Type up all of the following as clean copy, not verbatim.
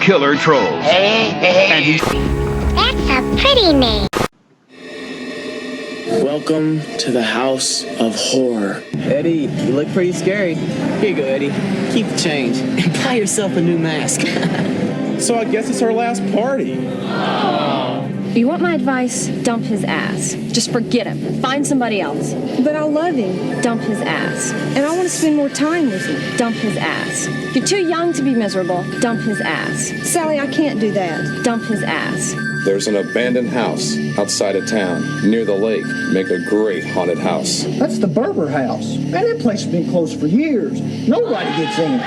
killer trolls. And he's... That's a pretty name. Welcome to the House of Horror. Eddie, you look pretty scary. Here you go, Eddie. Keep the change and buy yourself a new mask. So I guess it's our last party. You want my advice? Dump his ass. Just forget him. Find somebody else. But I love him. Dump his ass. And I want to spend more time with him. Dump his ass. You're too young to be miserable. Dump his ass. Sally, I can't do that. Dump his ass. There's an abandoned house outside of town, near the lake. Make a great haunted house. That's the Berber house. Man, that place has been closed for years. Nobody gets in.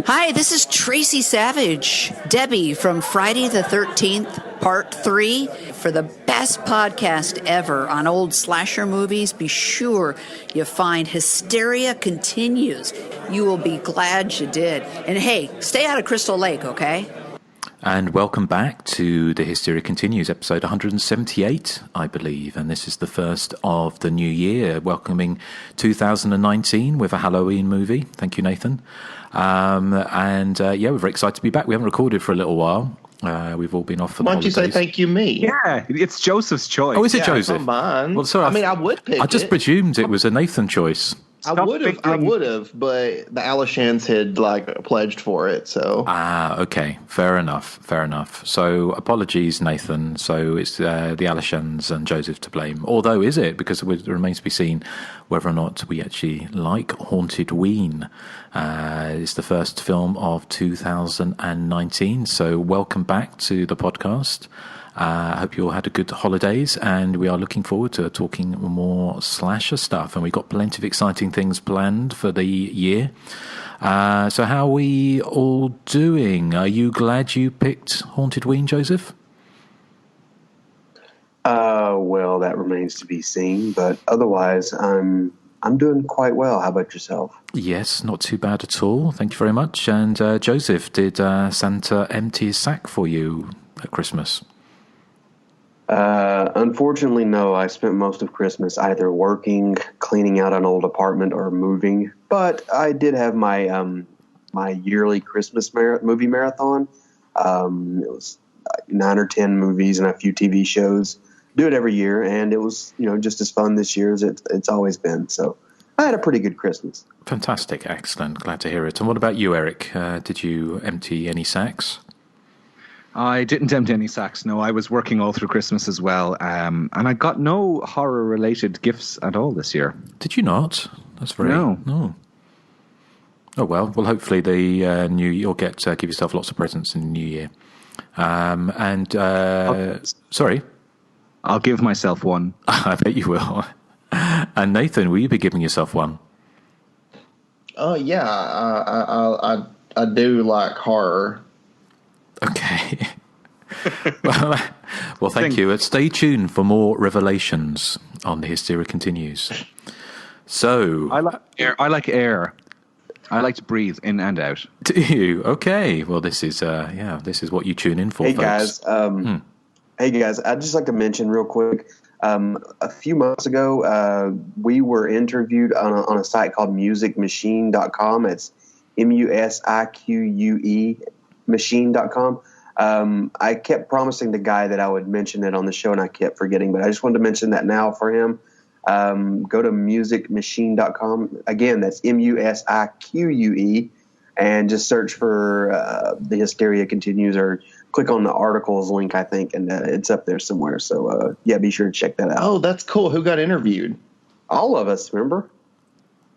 Hi, this is Tracy Savage, Debbie from Friday the 13th, Part 3. For the best podcast ever on old slasher movies, be sure you find Hysteria Continues. You will be glad you did. And hey, stay out of Crystal Lake, okay? And welcome back to the Hysteria Continues, episode 178, I believe. And this is the first of the new year, welcoming 2019 with a Halloween movie. Thank you, Nathan. We're very excited to be back. We haven't recorded for a little while. We've all been off for the holidays. Why don't you say thank you me? Yeah, it's Joseph's choice. Oh, is it Joseph? Come on. Well, sorry, I would pick I just presumed it was a Nathan choice. I would have, but the Alishans had pledged for it, so. Okay, fair enough. So apologies, Nathan. So it's the Alishans and Joseph to blame. Although, is it? Because it remains to be seen whether or not we actually like Hauntedween. It's the first film of 2019. So welcome back to the podcast. I hope you all had a good holidays, and we are looking forward to talking more slasher stuff, and we've got plenty of exciting things planned for the year. So how are we all doing? Are you glad you picked Hauntedween, Joseph? Well, that remains to be seen, but otherwise I'm doing quite well. How about yourself? Yes, not too bad at all. Thank you very much. And Joseph, did Santa empty his sack for you at Christmas? Unfortunately, no. I spent most of Christmas either working, cleaning out an old apartment, or moving. But I did have my my yearly Christmas movie marathon. It was 9 or 10 movies and a few TV shows. Do it every year, and it was just as fun this year as it's always been. So I had a pretty good Christmas. Fantastic, excellent. Glad to hear it. And what about you, Erik? Did you empty any sacks? I didn't empty any sacks, no. I was working all through Christmas as well, and I got no horror-related gifts at all this year. Did you not? That's very... No. Oh, well, hopefully the you'll get give yourself lots of presents in the new year. Sorry? I'll give myself one. I bet you will. And Nathan, will you be giving yourself one? Oh, yeah. I do like horror. Okay. well, thank you. Stay tuned for more revelations on the Hysteria Continues. So I like air. I like to breathe in and out. Do you? Okay. Well, this is what you tune in for. Hey folks. guys. Hey guys. I'd just like to mention real quick. A few months ago, we were interviewed on a site called musicmachine.com. It's MUSIQUE. machine.com. I kept promising the guy that I would mention it on the show, and I kept forgetting, but I just wanted to mention that now for him. Go to musicmachine.com. Again, that's MUSIQUE, and just search for The Hysteria Continues, or click on the articles link, I think, and it's up there somewhere. So, be sure to check that out. Oh, that's cool. Who got interviewed? All of us, remember?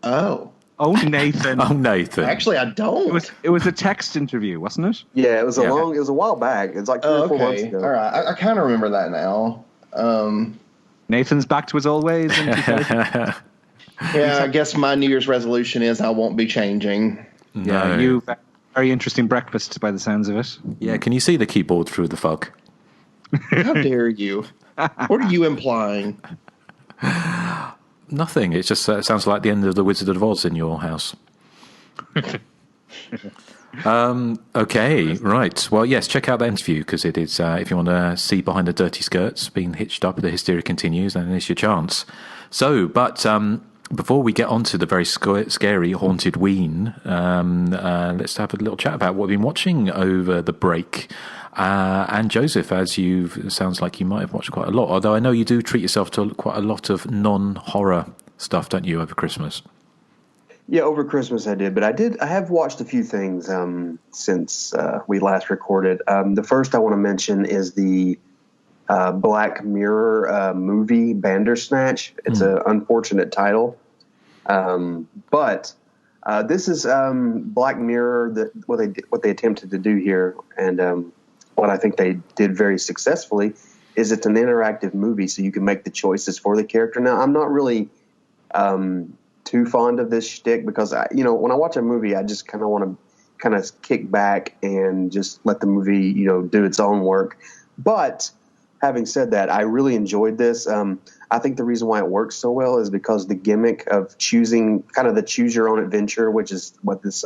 Oh, Nathan. Actually, I don't. It was a text interview, wasn't it? Yeah, it was it was a while back. It's like 3 or 4 months ago. All right. I kind of remember that now. Nathan's back to his old ways. Yeah, I guess my New Year's resolution is I won't be changing. No. Yeah, you very interesting breakfast by the sounds of it. Yeah, can you see the keyboard through the fog? How dare you? What are you implying? Nothing. It just sounds like the end of the Wizard of Oz in your house. Okay, right. Well, yes, check out that interview, because it is, if you want to see behind the dirty skirts being hitched up, the Hysteria Continues, then it's your chance. So, but before we get on to the very scary Hauntedween, let's have a little chat about what we've been watching over the break. And Joseph, sounds like you might have watched quite a lot, although I know you do treat yourself to quite a lot of non-horror stuff, don't you, over Christmas? Yeah, over Christmas I did, but I have watched a few things since we last recorded. The first I want to mention is the Black Mirror movie Bandersnatch. It's an unfortunate title, but this is Black Mirror. What they attempted to do here, and what I think they did very successfully, is it's an interactive movie, so you can make the choices for the character. Now, I'm not really too fond of this shtick because when I watch a movie, I just kind of want to kick back and just let the movie do its own work. But having said that, I really enjoyed this. I think the reason why it works so well is because the gimmick of choosing kind of the choose your own adventure, which is what this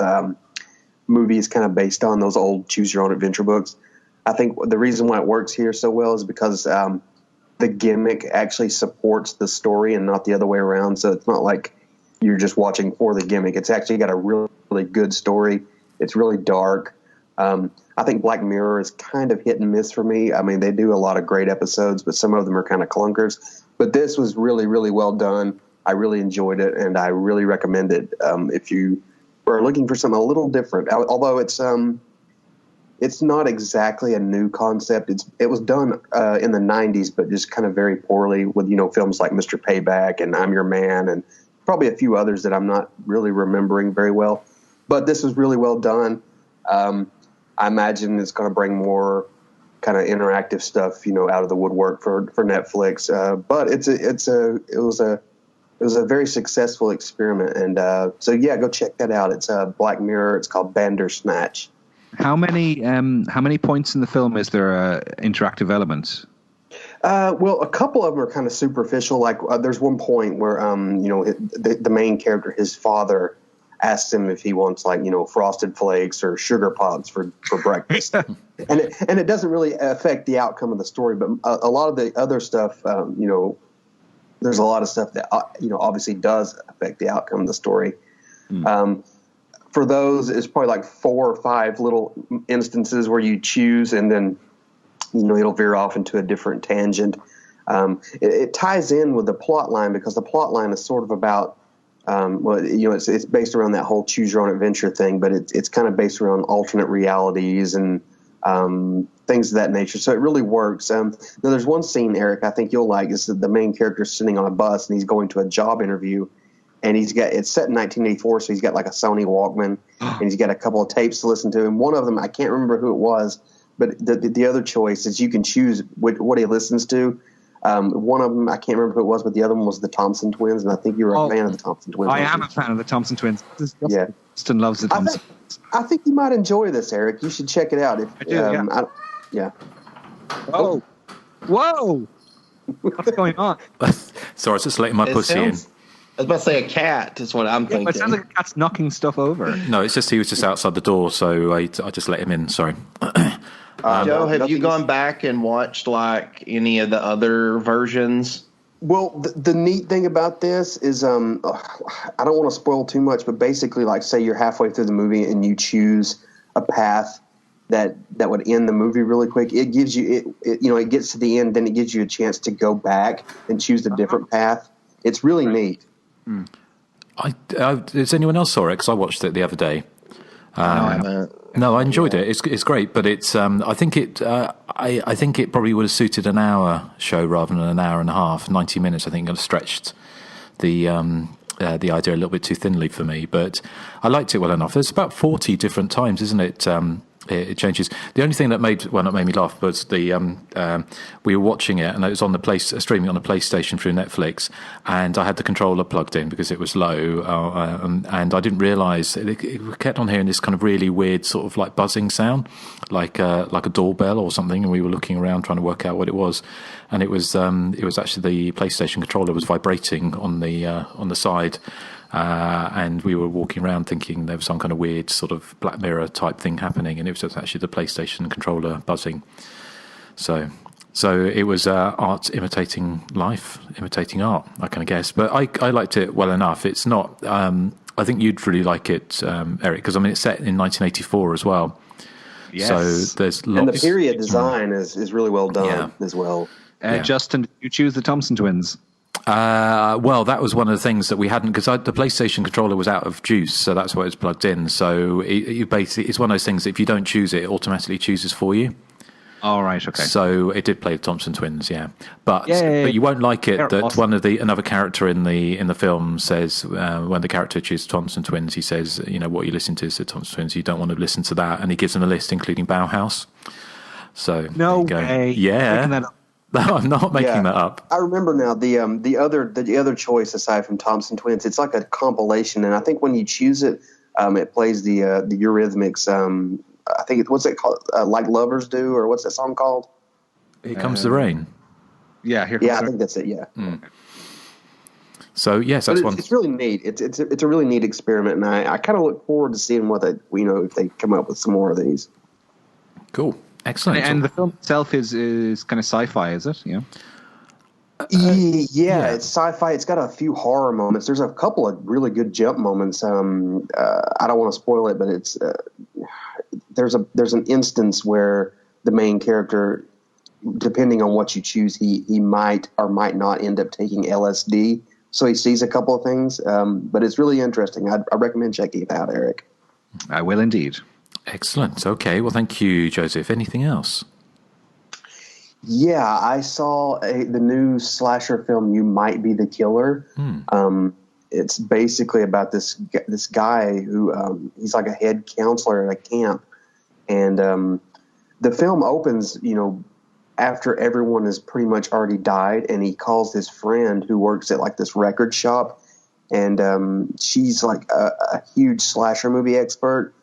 movie is kind of based on, those old choose your own adventure books. I think the reason why it works here so well is because the gimmick actually supports the story and not the other way around. So it's not like you're just watching for the gimmick. It's actually got a really, really good story. It's really dark. I think Black Mirror is kind of hit and miss for me. I mean, they do a lot of great episodes, but some of them are kind of clunkers. But this was really, really well done. I really enjoyed it, and I really recommend it if you are looking for something a little different. Although it's not exactly a new concept. It was done in the 90s, but just kind of very poorly with films like Mr. Payback and I'm Your Man and probably a few others that I'm not really remembering very well. But this was really well done. I imagine it's going to bring more kind of interactive stuff, out of the woodwork for Netflix. But it was a very successful experiment, and so yeah, go check that out. It's Black Mirror. It's called Bandersnatch. How many points in the film is there interactive elements? Well, a couple of them are kind of superficial. Like there's one point where the main character, his father, asks him if he wants Frosted Flakes or Sugar Pops for breakfast, and it doesn't really affect the outcome of the story. But a lot of the other stuff, there's a lot of stuff that obviously does affect the outcome of the story. For those, it's probably like 4 or 5 little instances where you choose, and then it'll veer off into a different tangent. It ties in with the plot line because the plot line is sort of about. It's based around that whole choose your own adventure thing, but it's kind of based around alternate realities and things of that nature. So it really works. Now there's one scene, Eric, I think you'll like. Is the main character sitting on a bus and he's going to a job interview, and it's set in 1984, so he's got like a Sony Walkman and he's got a couple of tapes to listen to. And one of them, I can't remember who it was, but the other choice is you can choose what he listens to. One of them, I can't remember who it was, but the other one was the Thompson Twins, and I think you were a fan of the Thompson Twins. I am a fan of the Thompson Twins. Yeah. Justin loves the Thompson Twins. I think you might enjoy this, Eric. You should check it out. I do, yeah. Whoa. What's going on? Sorry, I was just letting my pussy in. I was about to say a cat is what I'm thinking. But it sounds like a cat's knocking stuff over. No, it's just he was just outside the door, so I just let him in. Sorry. Joe, have you gone back and watched like any of the other versions? Well, the neat thing about this is, I don't want to spoil too much, but basically, like, say you're halfway through the movie and you choose a path that would end the movie really quick. It gives you, it gets to the end, then it gives you a chance to go back and choose a different path. It's really neat. Does anyone else saw it? Because I watched it the other day. No, I enjoyed it. It's great, but it's. I think it probably would have suited an hour show rather than an hour and a half. 90 minutes, I think, would have stretched the idea a little bit too thinly for me. But I liked it well enough. There's about 40 different times, isn't it? It changes. The only thing that not made me laugh was we were watching it, and it was on the streaming on the PlayStation through Netflix, and I had the controller plugged in because it was low, and I didn't realise it kept on hearing this kind of really weird sort of like buzzing sound, like a doorbell or something, and we were looking around trying to work out what it was, and it was actually the PlayStation controller was vibrating on the side. And we were walking around thinking there was some kind of weird sort of Black Mirror type thing happening, and it was just actually the PlayStation controller buzzing. So So it was art imitating life, imitating art, I kind of guess. But I liked it well enough. It's not. I think you'd really like it, Eric, because I mean it's set in 1984 as well. Yes. So there's lots. And the period design is really well done as well. Justin, did you choose the Thompson twins? Well, that was one of the things that we hadn't, because the PlayStation controller was out of juice, so that's why it was plugged in. So it basically, it's one of those things that if you don't choose it, it automatically chooses for you. All right, okay. So it did play the Thompson twins, yeah. But you won't like it that awesome. Another character in the film says, when the character chooses Thompson twins, he says, what you listen to is the Thompson twins. You don't want to listen to that, and he gives them a list, including Bauhaus. So no way, yeah. No, I'm not making that up. I remember now the other choice aside from Thompson Twins. It's like a compilation, and I think when you choose it, it plays the Eurythmics. I think what's it called? Like Lovers Do, or what's that song called? Here Comes the Rain. Yeah, Here Comes the Rain. I think that's it. Yeah. Mm. So yes, that's one. It's really neat. It's a really neat experiment, and I kind of look forward to seeing what if they come up with some more of these. Cool. Excellent. And the film itself is kind of sci-fi, is it? Yeah. Yeah, it's sci-fi. It's got a few horror moments. There's a couple of really good jump moments. I don't want to spoil it, but it's there's an instance where the main character, depending on what you choose, he might or might not end up taking LSD. So he sees a couple of things, but it's really interesting. I recommend checking it out, Eric. I will indeed. Excellent. Okay. Well, thank you, Joseph. Anything else? Yeah, I saw the new slasher film, You Might Be the Killer. It's basically about this guy who he's like a head counselor at a camp. And the film opens, after everyone has pretty much already died, and he calls his friend who works at like this record shop. And she's like a huge slasher movie expert.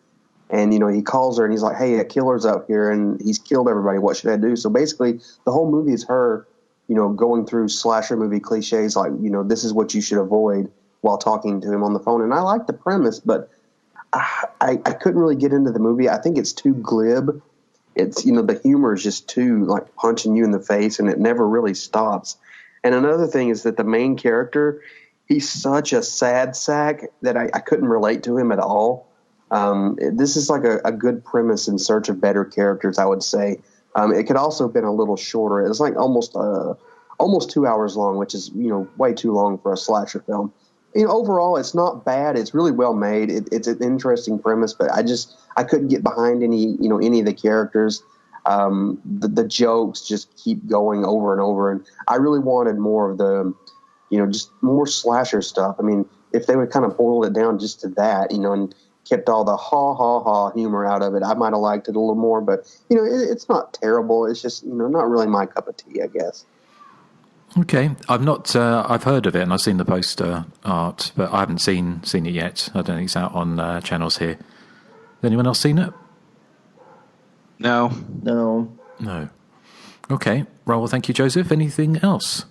And, he calls her and he's like, hey, a killer's out here and he's killed everybody. What should I do? So basically the whole movie is her, going through slasher movie cliches like, this is what you should avoid while talking to him on the phone. And I like the premise, but I couldn't really get into the movie. I think it's too glib. It's, the humor is just too like punching you in the face and it never really stops. And another thing is that the main character, he's such a sad sack that I couldn't relate to him at all. This is like a good premise in search of better characters, I would say. It could also have been a little shorter. It's like almost 2 hours long, which is, way too long for a slasher film. Overall, it's not bad. It's really well made. It's an interesting premise, but I couldn't get behind any of the characters. The jokes just keep going over and over. And I really wanted more of the, just more slasher stuff. I mean, if they would kind of boil it down just to that, and kept all the ha humor out of it, I might have liked it a little more, but it's not terrible. It's just not really my cup of tea, I guess. Okay, I've heard of it and I've seen the poster art, but I haven't seen it yet. I don't think it's out on channels here. Has anyone else seen it? No. Okay, well, thank you, Joseph. Anything else?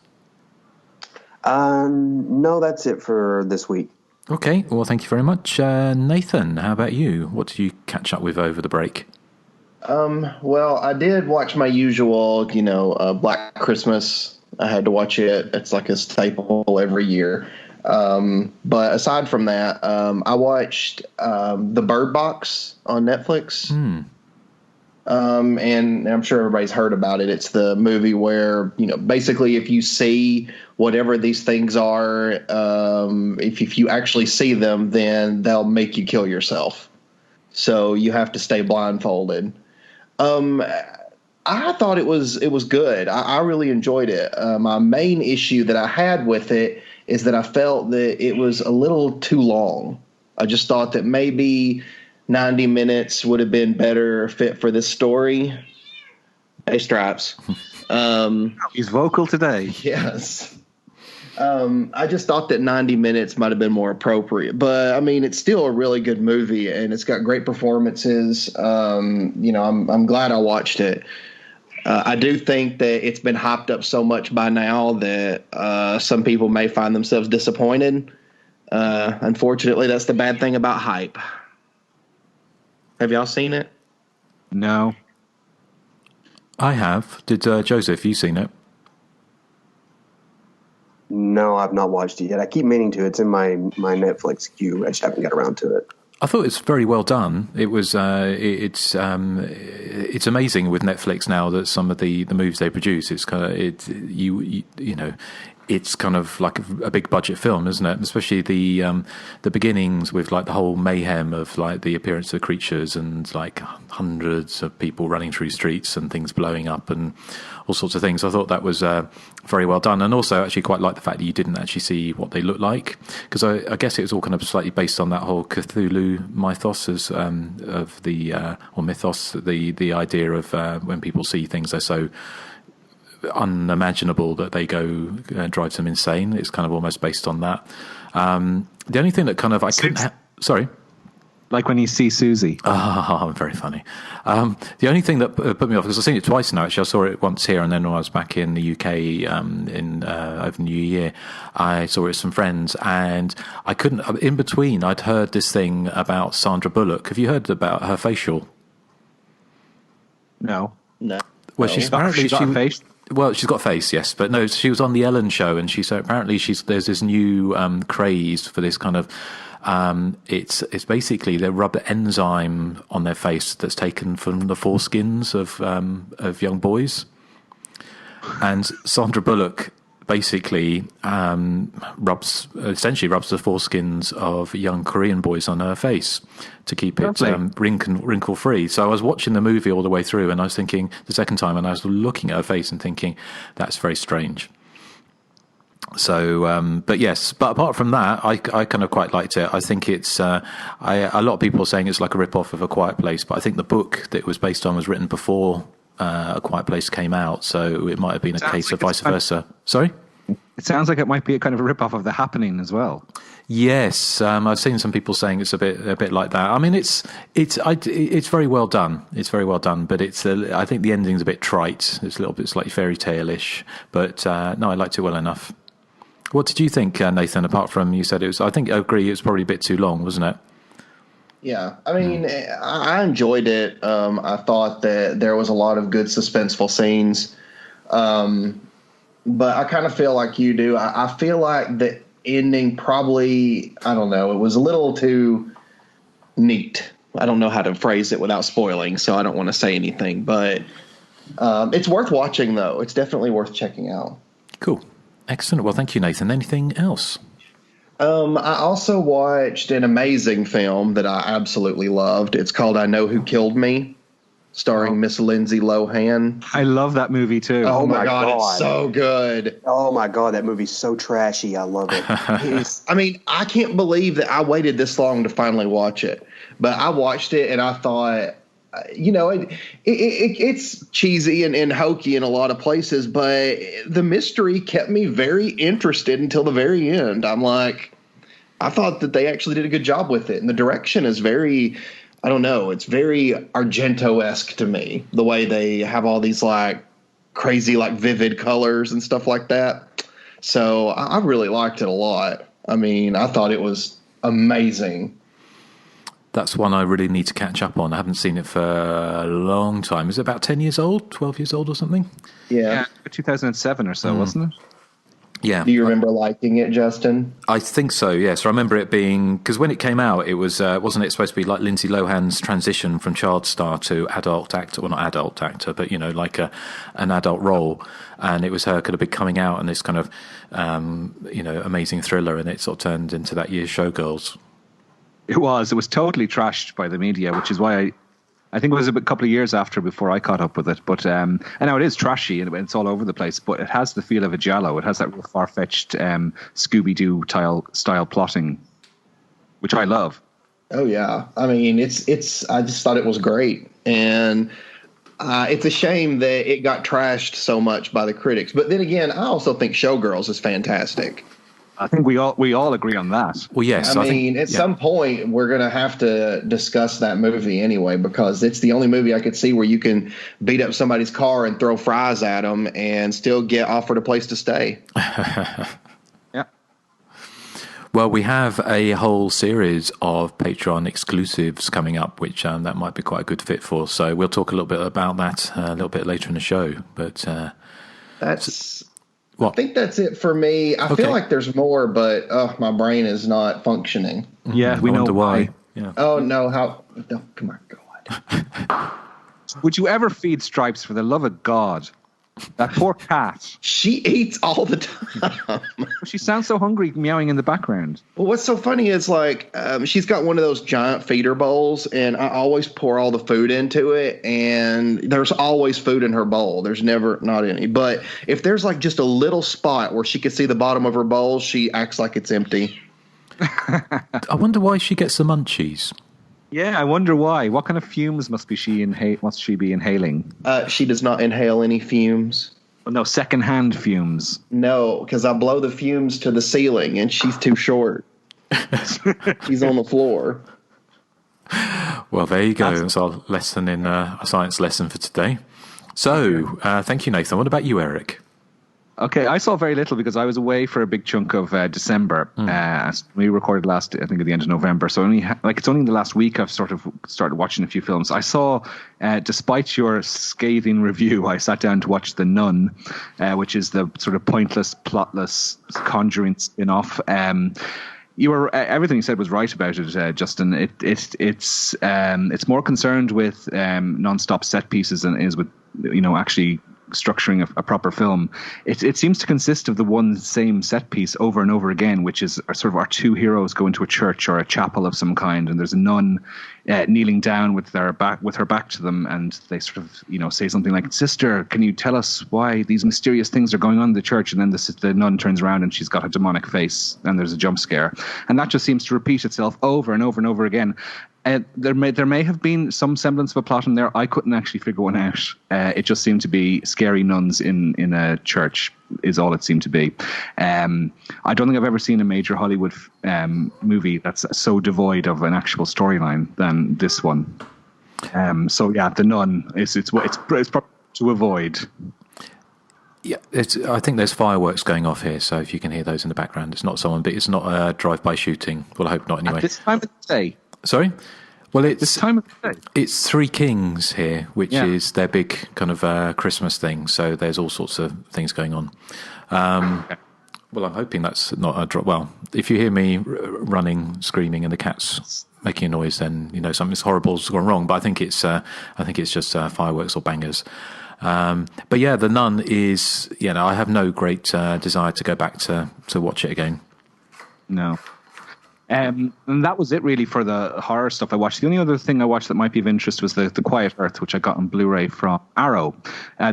No, that's it for this week. Okay, well, thank you very much. Nathan, how about you? What did you catch up with over the break? Well, I did watch my usual, Black Christmas. I had to watch it. It's like a staple every year. But aside from that, I watched The Bird Box on Netflix. And I'm sure everybody's heard about it. It's the movie where, basically if you see whatever these things are, if you actually see them, then they'll make you kill yourself. So you have to stay blindfolded. I thought it was good. I really enjoyed it. My main issue that I had with it is that I felt that it was a little too long. I just thought that maybe 90 minutes would have been better fit for this story. Hey, Stripes. He's vocal today. Yes. I just thought that 90 minutes might have been more appropriate. But, I mean, it's still a really good movie, and it's got great performances. I'm glad I watched it. I do think that it's been hyped up so much by now that some people may find themselves disappointed. Unfortunately, that's the bad thing about hype. Have y'all seen it? No. I have. Did Joseph, you seen it? No, I've not watched it yet. I keep meaning to. It's in my Netflix queue. I just haven't got around to it. I thought it's very well done. It was it's amazing with Netflix now that some of the movies they produce, it's kind of you know, it's kind of like a big budget film, isn't it? Especially the beginnings with like the whole mayhem of like the appearance of creatures and like hundreds of people running through streets and things blowing up and all sorts of things. I thought that was very well done, and also actually quite like the fact that you didn't actually see what they look like, because I guess it was all kind of slightly based on that whole Cthulhu mythos of the or mythos, the idea of when people see things they're so unimaginable that they go drives them insane. It's kind of almost based on that. The only thing that kind of I couldn't sorry. Like when you see Susie. Oh, very funny. The only thing that put me off, because I've seen it twice now, actually. I saw it once here, and then when I was back in the UK over New Year, I saw it with some friends, and I couldn't, in between, I'd heard this thing about Sandra Bullock. Have you heard about her facial? No. Well, she's apparently... got a face? Well, she's got a face, yes, but no, she was on the Ellen show, and she said apparently there's this new craze for this kind of... it's basically they rub the enzyme on their face that's taken from the foreskins of young boys, and Sandra Bullock basically rubs the foreskins of young Korean boys on her face to keep it wrinkle free. So I was watching the movie all the way through, and I was thinking the second time, and I was looking at her face and thinking that's very strange. So, but apart from that, I kind of quite liked it. I think it's, a lot of people are saying it's like a rip-off of A Quiet Place, but I think the book that it was based on was written before A Quiet Place came out, so it might have been a case of vice versa. Sorry? It sounds like it might be a kind of a rip-off of The Happening as well. Yes, I've seen some people saying it's a bit like that. I mean, it's very well done. It's very well done, but I think the ending's a bit trite. It's a little bit slightly fairy tale-ish, but no, I liked it well enough. What did you think, Nathan? Apart from you said it was, I agree, it was probably a bit too long, wasn't it? Yeah, I mean, I enjoyed it. I thought that there was a lot of good suspenseful scenes, but I kind of feel like you do. I feel like the ending probably, I don't know, it was a little too neat. I don't know how to phrase it without spoiling, so I don't want to say anything. But it's worth watching, though. It's definitely worth checking out. Cool. Excellent. Well, thank you, Nathan. Anything else? I also watched an amazing film that I absolutely loved. It's called I Know Who Killed Me, starring Miss Lindsay Lohan. I love that movie, too. Oh, my God. It's so good. Oh, my God. That movie's so trashy. I love it. I mean, I can't believe that I waited this long to finally watch it. But I watched it, and I thought... it's cheesy and hokey in a lot of places, but the mystery kept me very interested until the very end. I'm like, I thought that they actually did a good job with it. And the direction is very, I don't know, it's very Argento-esque to me, the way they have all these like crazy, like vivid colors and stuff like that. So I really liked it a lot. I mean, I thought it was amazing. That's one I really need to catch up on. I haven't seen it for a long time. Is it about 10 years old, 12 years old or something? Yeah. 2007 or so, wasn't it? Yeah. Do you remember liking it, Justin? I think so, yes. I remember it being... Because when it came out, it was wasn't it supposed to be like Lindsay Lohan's transition from child star to adult actor? Well, not adult actor, but, like an adult role. And it was her kind of big coming out and this kind of, amazing thriller. And it sort of turned into that year's Showgirls. It was totally trashed by the media, which is why I think it was a couple of years after before I caught up with it. But and now it is trashy and it's all over the place, but it has the feel of a giallo. It has that real far-fetched Scooby-Doo style plotting, which I love. Oh yeah, I mean it's. I just thought it was great, and it's a shame that it got trashed so much by the critics. But then again, I also think Showgirls is fantastic. I think we all agree on that. Well, yes. I mean, at some point, we're going to have to discuss that movie anyway, because it's the only movie I could see where you can beat up somebody's car and throw fries at them and still get offered a place to stay. Yeah. Well, we have a whole series of Patreon exclusives coming up, which that might be quite a good fit for. So we'll talk a little bit about that a little bit later in the show. But I think that's it for me. I feel like there's more, but my brain is not functioning. Yeah, we know why. Yeah. Oh no! Come on, God. Would you ever feed Stripes, for the love of God? That poor cat. She eats all the time. She sounds so hungry, meowing in the background. Well, what's so funny is she's got one of those giant feeder bowls, and I always pour all the food into it, and there's always food in her bowl. There's never not any. But if there's just a little spot where she can see the bottom of her bowl, she acts like it's empty. I wonder why she gets the munchies. Yeah, I wonder why. What kind of fumes must she be inhaling? She does not inhale any fumes. No, secondhand fumes. No, because I blow the fumes to the ceiling, and she's too short. She's on the floor. Well, there you go. That's our lesson in a science lesson for today. So, thank you, Nathan. What about you, Erik? Okay, I saw very little because I was away for a big chunk of December. We recorded last, I think, at the end of November. So it's only in the last week I've sort of started watching a few films. I saw, despite your scathing review, I sat down to watch The Nun, which is the sort of pointless, plotless Conjuring spin-off. Everything you said was right about it, Justin. It's more concerned with non-stop set pieces than it is with actually structuring a proper film. It seems to consist of the one same set piece over and over again, which is sort of our two heroes go into a church or a chapel of some kind, and there's a nun kneeling down with her back to them, and they sort of say something like, "Sister, can you tell us why these mysterious things are going on in the church?" And then the nun turns around and she's got a demonic face, and there's a jump scare, and that just seems to repeat itself over and over and over again. There may have been some semblance of a plot in there. I couldn't actually figure one out. It just seemed to be scary nuns in a church is all it seemed to be. I don't think I've ever seen a major Hollywood movie that's so devoid of an actual storyline than this one. So yeah, The Nun it's probably to avoid. Yeah, I think there's fireworks going off here, so if you can hear those in the background, it's not it's not a drive-by shooting. Well, I hope not anyway. At this time of the day. Sorry? Well, it's this time of the day. It's Three Kings here, which is their big kind of Christmas thing. So there's all sorts of things going on. Well, I'm hoping that's not a drop. Well, if you hear me running, screaming, and the cat's making a noise, then something's horrible's gone wrong. But I think it's just fireworks or bangers. But yeah, The Nun is. I have no great desire to go back to watch it again. No. And that was it really for the horror stuff I watched. The only other thing I watched that might be of interest was the Quiet Earth, which I got on Blu-ray from Arrow.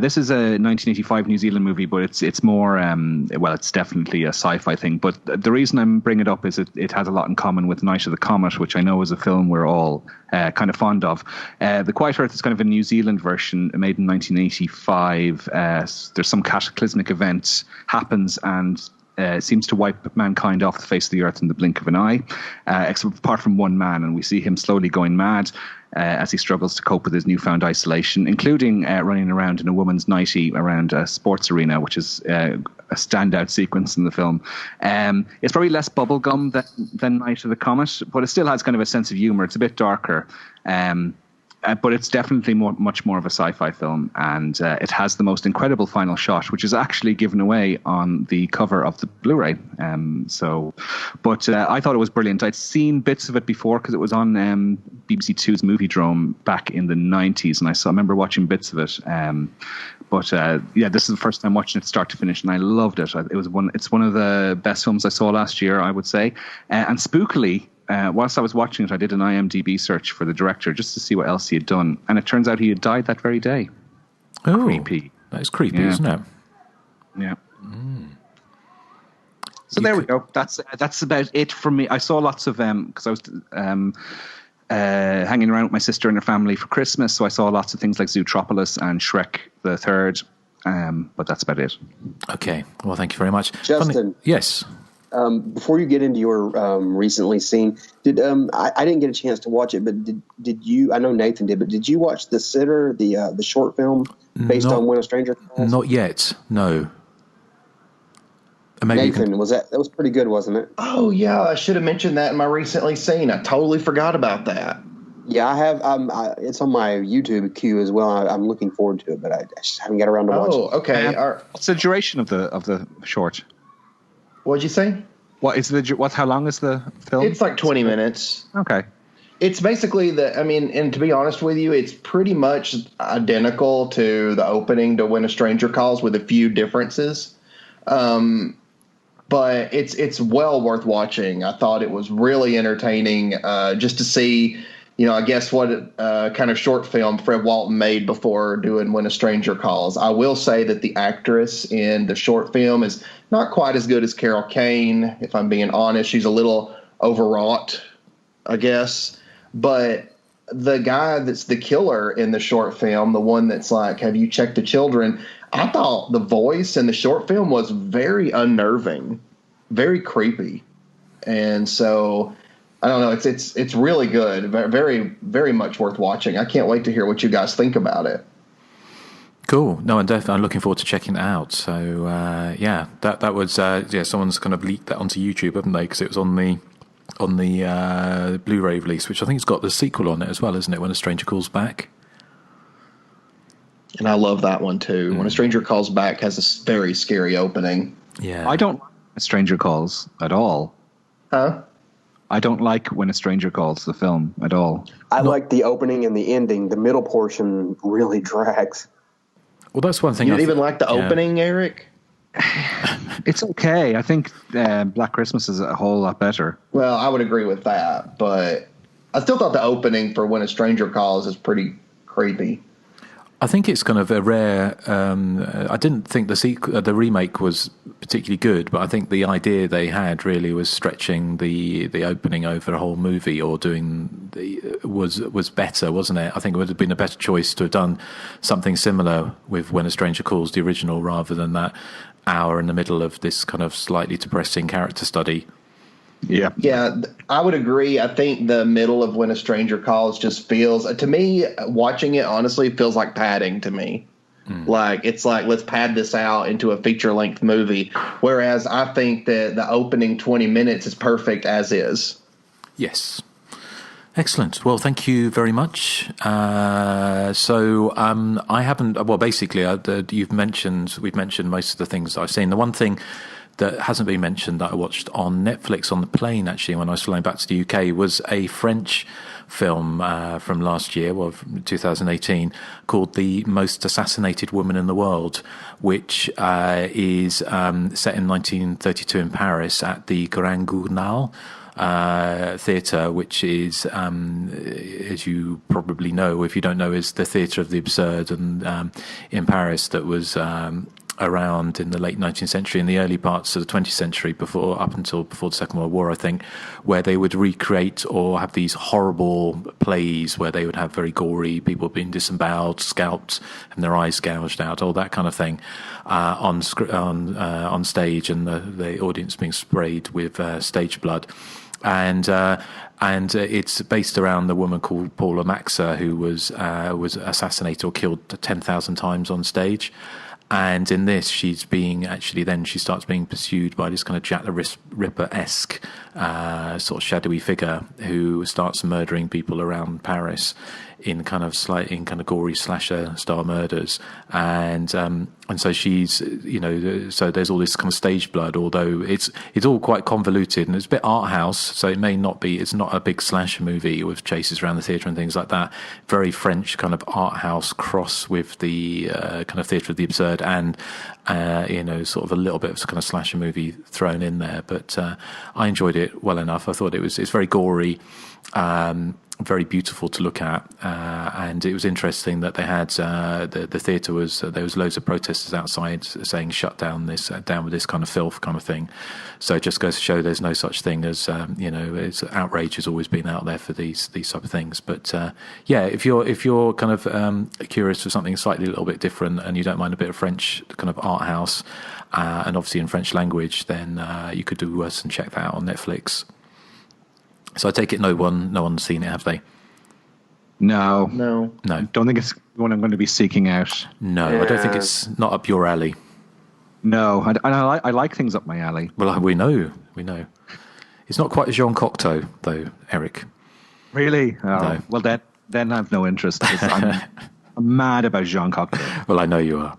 This is a 1985 New Zealand movie, but it's more, it's definitely a sci-fi thing. But the reason I'm bringing it up is it has a lot in common with Night of the Comet, which I know is a film we're all kind of fond of. The Quiet Earth is kind of a New Zealand version made in 1985. There's some cataclysmic event happens and seems to wipe mankind off the face of the earth in the blink of an eye, except apart from one man, and we see him slowly going mad as he struggles to cope with his newfound isolation, including running around in a woman's nightie around a sports arena, which is a standout sequence in the film. It's probably less bubblegum than Night of the Comet, but it still has kind of a sense of humor. It's a bit darker. But it's definitely much more of a sci-fi film, and it has the most incredible final shot, which is actually given away on the cover of the Blu-ray. But I thought it was brilliant. I'd seen bits of it before because it was on BBC Two's Moviedrome back in the 90s, and I remember watching bits of it. This is the first time watching it start to finish, and I loved it. It's one of the best films I saw last year, I would say, and spookily. Whilst I was watching it, I did an IMDb search for the director just to see what else he had done, and it turns out he had died that very day. Oh, creepy! That is creepy, isn't it? Yeah. So there we go. That's about it for me. I saw lots of because I was hanging around with my sister and her family for Christmas, so I saw lots of things like Zootropolis and Shrek the Third. But that's about it. Okay. Well, thank you very much, Justin. Yes. Before you get into your recently seen, I didn't get a chance to watch it, but did you? I know Nathan did, but did you watch The Sitter, the short film based on When a Stranger Calls? Not yet. No. Maybe Nathan, that was pretty good, wasn't it? Oh yeah, I should have mentioned that in my recently seen. I totally forgot about that. Yeah, I have. It's on my YouTube queue as well. I'm looking forward to it, but I just haven't got around to watching. Oh, okay. What's the duration of the short? What'd you say? How long is the film? It's like 20 minutes. Okay. It's basically and to be honest with you, it's pretty much identical to the opening to When a Stranger Calls with a few differences. But it's well worth watching. I thought it was really entertaining just to see, I guess what kind of short film Fred Walton made before doing When a Stranger Calls. I will say that the actress in the short film is not quite as good as Carol Kane, if I'm being honest. She's a little overwrought, I guess. But the guy that's the killer in the short film, the one that's like, have you checked the children? I thought the voice in the short film was very unnerving, very creepy. And so, I don't know, it's really good, very, very much worth watching. I can't wait to hear what you guys think about it. Cool. No, I'm looking forward to checking it out. So, that was, someone's kind of leaked that onto YouTube, haven't they? Because it was on the Blu-ray release, which I think has got the sequel on it as well, isn't it? When a Stranger Calls Back. And I love that one too. When a Stranger Calls Back has a very scary opening. Yeah. I don't like A Stranger Calls at all. Huh? I don't like When a Stranger Calls, the film, at all. I like the opening and the ending. The middle portion really drags. Well, that's one thing. You didn't even like the opening, Erik? It's okay. I think Black Christmas is a whole lot better. Well, I would agree with that, but I still thought the opening for When a Stranger Calls is pretty creepy. I think it's kind of a rare. I didn't think the remake was particularly good, but I think the idea they had really was stretching the opening over a whole movie, or was better, wasn't it? I think it would have been a better choice to have done something similar with When a Stranger Calls, the original, rather than that hour in the middle of this kind of slightly depressing character study. Yeah, I would agree. I think the middle of When a Stranger Calls just feels, to me, watching it honestly feels like padding to me. It's like, let's pad this out into a feature-length movie. Whereas I think that the opening 20 minutes is perfect as is. Yes. Excellent. Well, thank you very much. I haven't. Well, basically, we've mentioned most of the things that I've seen. The one thing that hasn't been mentioned that I watched on Netflix on the plane, actually, when I was flying back to the UK, was a French film from last year, from 2018, called The Most Assassinated Woman in the World, which is set in 1932 in Paris at the Grand Guignol theatre, which is, as you probably know, if you don't know, is the theatre of the absurd, and in Paris that was around in the late 19th century and the early parts of the 20th century, up until before the Second World War, I think, where they would recreate or have these horrible plays where they would have very gory people being disemboweled, scalped, and their eyes gouged out, all that kind of thing, on stage, and the audience being sprayed with stage blood. And it's based around the woman called Paula Maxa, who was assassinated or killed 10,000 times on stage. And in this, she starts being pursued by this kind of Jack the Ripper-esque sort of shadowy figure who starts murdering people around Paris in kind of gory slasher style murders. And so she's, so there's all this kind of stage blood, although it's all quite convoluted and it's a bit art house. So it's not a big slasher movie with chases around the theatre and things like that. Very French kind of art house cross with the kind of theatre of the absurd, and sort of a little bit of kind of slasher movie thrown in there. But I enjoyed it well enough. I thought it's very gory, very beautiful to look at, and it was interesting that they had the theatre was there was loads of protesters outside saying shut down with this kind of filth kind of thing. So it just goes to show there's no such thing as it's outrage has always been out there for these type of things. But if you're kind of curious for something slightly a little bit different and you don't mind a bit of French kind of art house, and obviously in French language, then you could do worse and check that out on Netflix. So I take it no one's seen it, have they? No. Don't think it's one I'm going to be seeking out. No, I don't think it's not up your alley. No, I like things up my alley. Well, we know. It's not quite a Jean Cocteau, though, Erik. Really? Oh, No. Well, then I have no interest. 'Cause I'm mad about Jean Cocteau. Well, I know you are.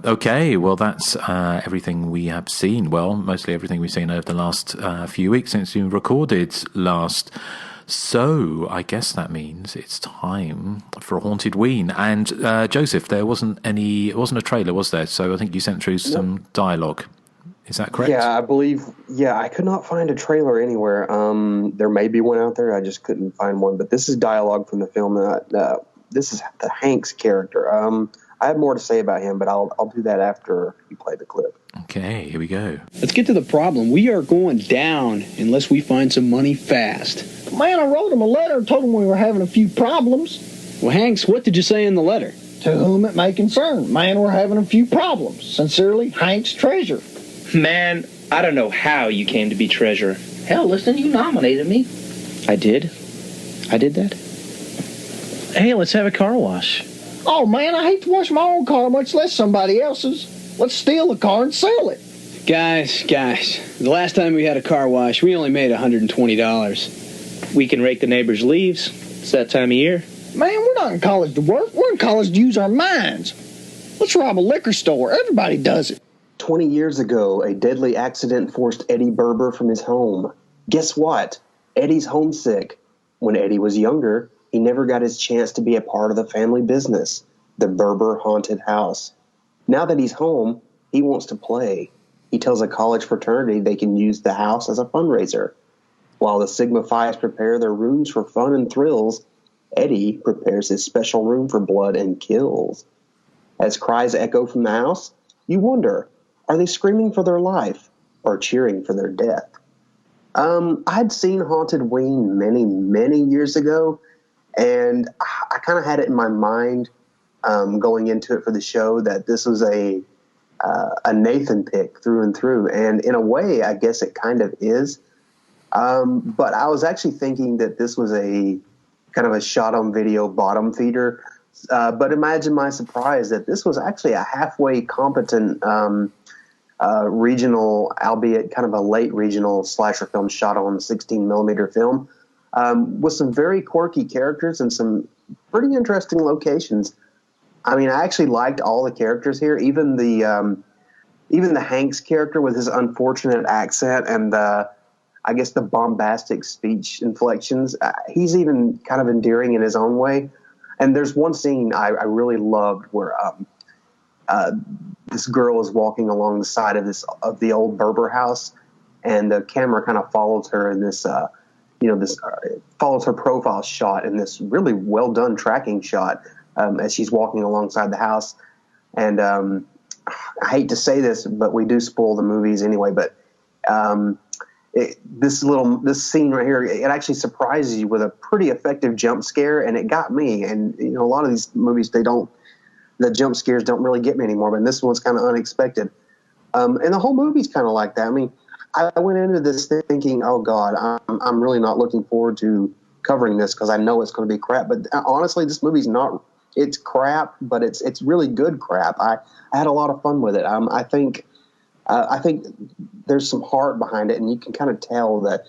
Okay, well, that's everything we have seen. Well, mostly everything we've seen over the last few weeks since we recorded last. So I guess that means it's time for Hauntedween. And Joseph, it wasn't a trailer, was there? So I think you sent through some dialogue. Is that correct? Yeah, I believe. Yeah, I could not find a trailer anywhere. There may be one out there. I just couldn't find one. But this is dialogue from the film. This is the Hanks character. I have more to say about him, but I'll do that after you play the clip. Okay, here we go. Let's get to the problem. We are going down unless we find some money fast. Man, I wrote him a letter and told him we were having a few problems. Well, Hanks, what did you say in the letter? To whom it may concern. Man, we're having a few problems. Sincerely, Hanks Treasure. Man, I don't know how you came to be treasurer. Hell, listen, you nominated me. I did? I did that? Hey, let's have a car wash. Oh, man, I hate to wash my own car, much less somebody else's. Let's steal the car and sell it. Guys, the last time we had a car wash, we only made $120. We can rake the neighbors' leaves. It's that time of year. Man, we're not in college to work. We're in college to use our minds. Let's rob a liquor store. Everybody does it. 20 years ago, a deadly accident forced Eddie Berber from his home. Guess what? Eddie's homesick. When Eddie was younger, he never got his chance to be a part of the family business, the Berber haunted house. Now that he's home, he wants to play. He tells a college fraternity they can use the house as a fundraiser. While the Sigma Phi's prepare their rooms for fun and thrills, Eddie prepares his special room for blood and kills. As cries echo from the house, you wonder, are they screaming for their life or cheering for their death? I'd seen Hauntedween many, many years ago, and I kind of had it in my mind going into it for the show that this was a Nathan pick through and through. And in a way, I guess it kind of is. But I was actually thinking that this was a kind of a shot-on-video bottom feeder. But imagine my surprise that this was actually a halfway competent regional, albeit kind of a late regional slasher film shot on 16mm film with some very quirky characters and some pretty interesting locations. I mean, I actually liked all the characters here, even the Hanks character with his unfortunate accent and I guess the bombastic speech inflections. He's even kind of endearing in his own way. And there's one scene I really loved where this girl is walking along the side of the old Berber house, and the camera kind of follows her in this, follows her profile shot in this really well done tracking shot as she's walking alongside the house. And I hate to say this, but we do spoil the movies anyway. But this scene right here, it actually surprises you with a pretty effective jump scare, and it got me. And a lot of these movies, the jump scares don't really get me anymore, but this one's kind of unexpected. And the whole movie's kind of like that. I mean, I went into this thinking, oh God, I'm really not looking forward to covering this because I know it's going to be crap. But honestly, this movie's not. It's crap, but it's really good crap. I had a lot of fun with it. I think there's some heart behind it, and you can kind of tell that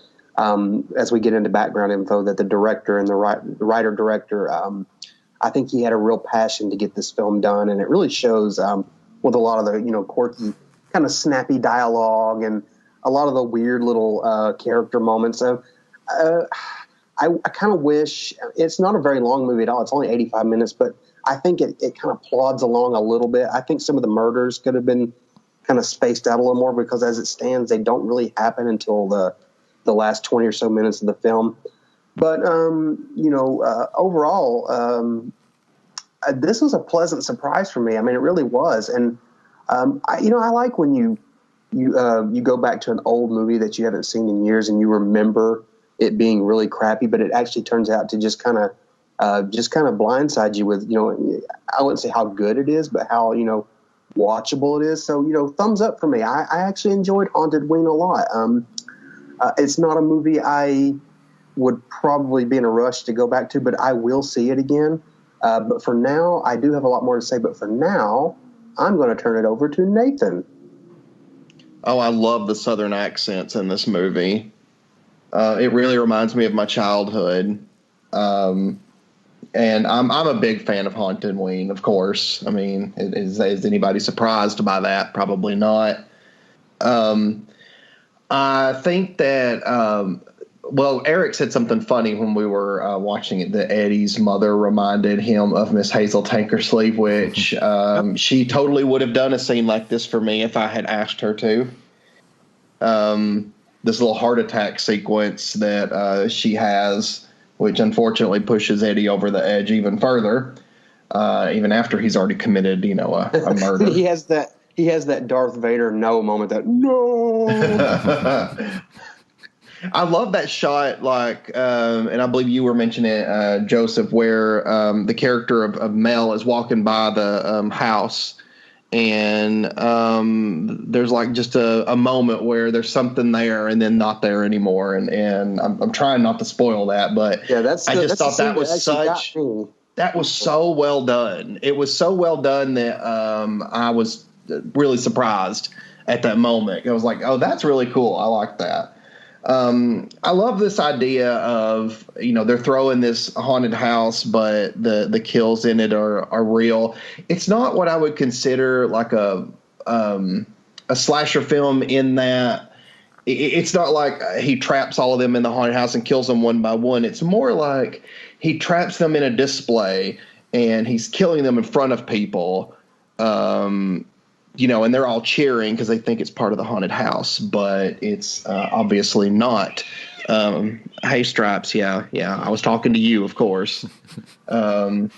as we get into background info that the director and the writer-director, I think he had a real passion to get this film done, and it really shows with a lot of the quirky, kind of snappy dialogue and a lot of the weird little character moments. I kind of wish it's not a very long movie at all. It's only 85 minutes, but I think it kind of plods along a little bit. I think some of the murders could have been kind of spaced out a little more because as it stands, they don't really happen until the last 20 or so minutes of the film. But, overall, this was a pleasant surprise for me. I mean, it really was. And, I like when you go back to an old movie that you haven't seen in years and you remember it being really crappy, but it actually turns out to just kind of blindside you with, I wouldn't say how good it is, but how, watchable it is. So, thumbs up for me. I actually enjoyed Hauntedween a lot. It's not a movie I would probably be in a rush to go back to, but I will see it again. But for now, I do have a lot more to say, but for now, I'm going to turn it over to Nathan. Oh, I love the Southern accents in this movie. It really reminds me of my childhood. And I'm a big fan of Hauntedween, of course. I mean, is anybody surprised by that? Probably not. I think that, well, Erik said something funny when we were watching it, that Eddie's mother reminded him of Miss Hazel Tankersleeve, which she totally would have done a scene like this for me if I had asked her to. This little heart attack sequence that she has, which unfortunately pushes Eddie over the edge even further, even after he's already committed, a murder. He has that Darth Vader no moment. That no. I love that shot, and I believe you were mentioning it, Joseph, where the character of Mel is walking by the house, and there's just a moment where there's something there and then not there anymore, and I'm trying not to spoil that, but yeah, I just thought that was so well done. It was so well done that I was really surprised at that moment. I was like, oh, that's really cool. I like that. I love this idea of, they're throwing this haunted house, but the kills in it are real. It's not what I would consider like a slasher film, in that it's not like he traps all of them in the haunted house and kills them one by one. It's more like he traps them in a display and he's killing them in front of people. And they're all cheering because they think it's part of the haunted house, but it's obviously not. Hey, Stripes, yeah, I was talking to you, of course. But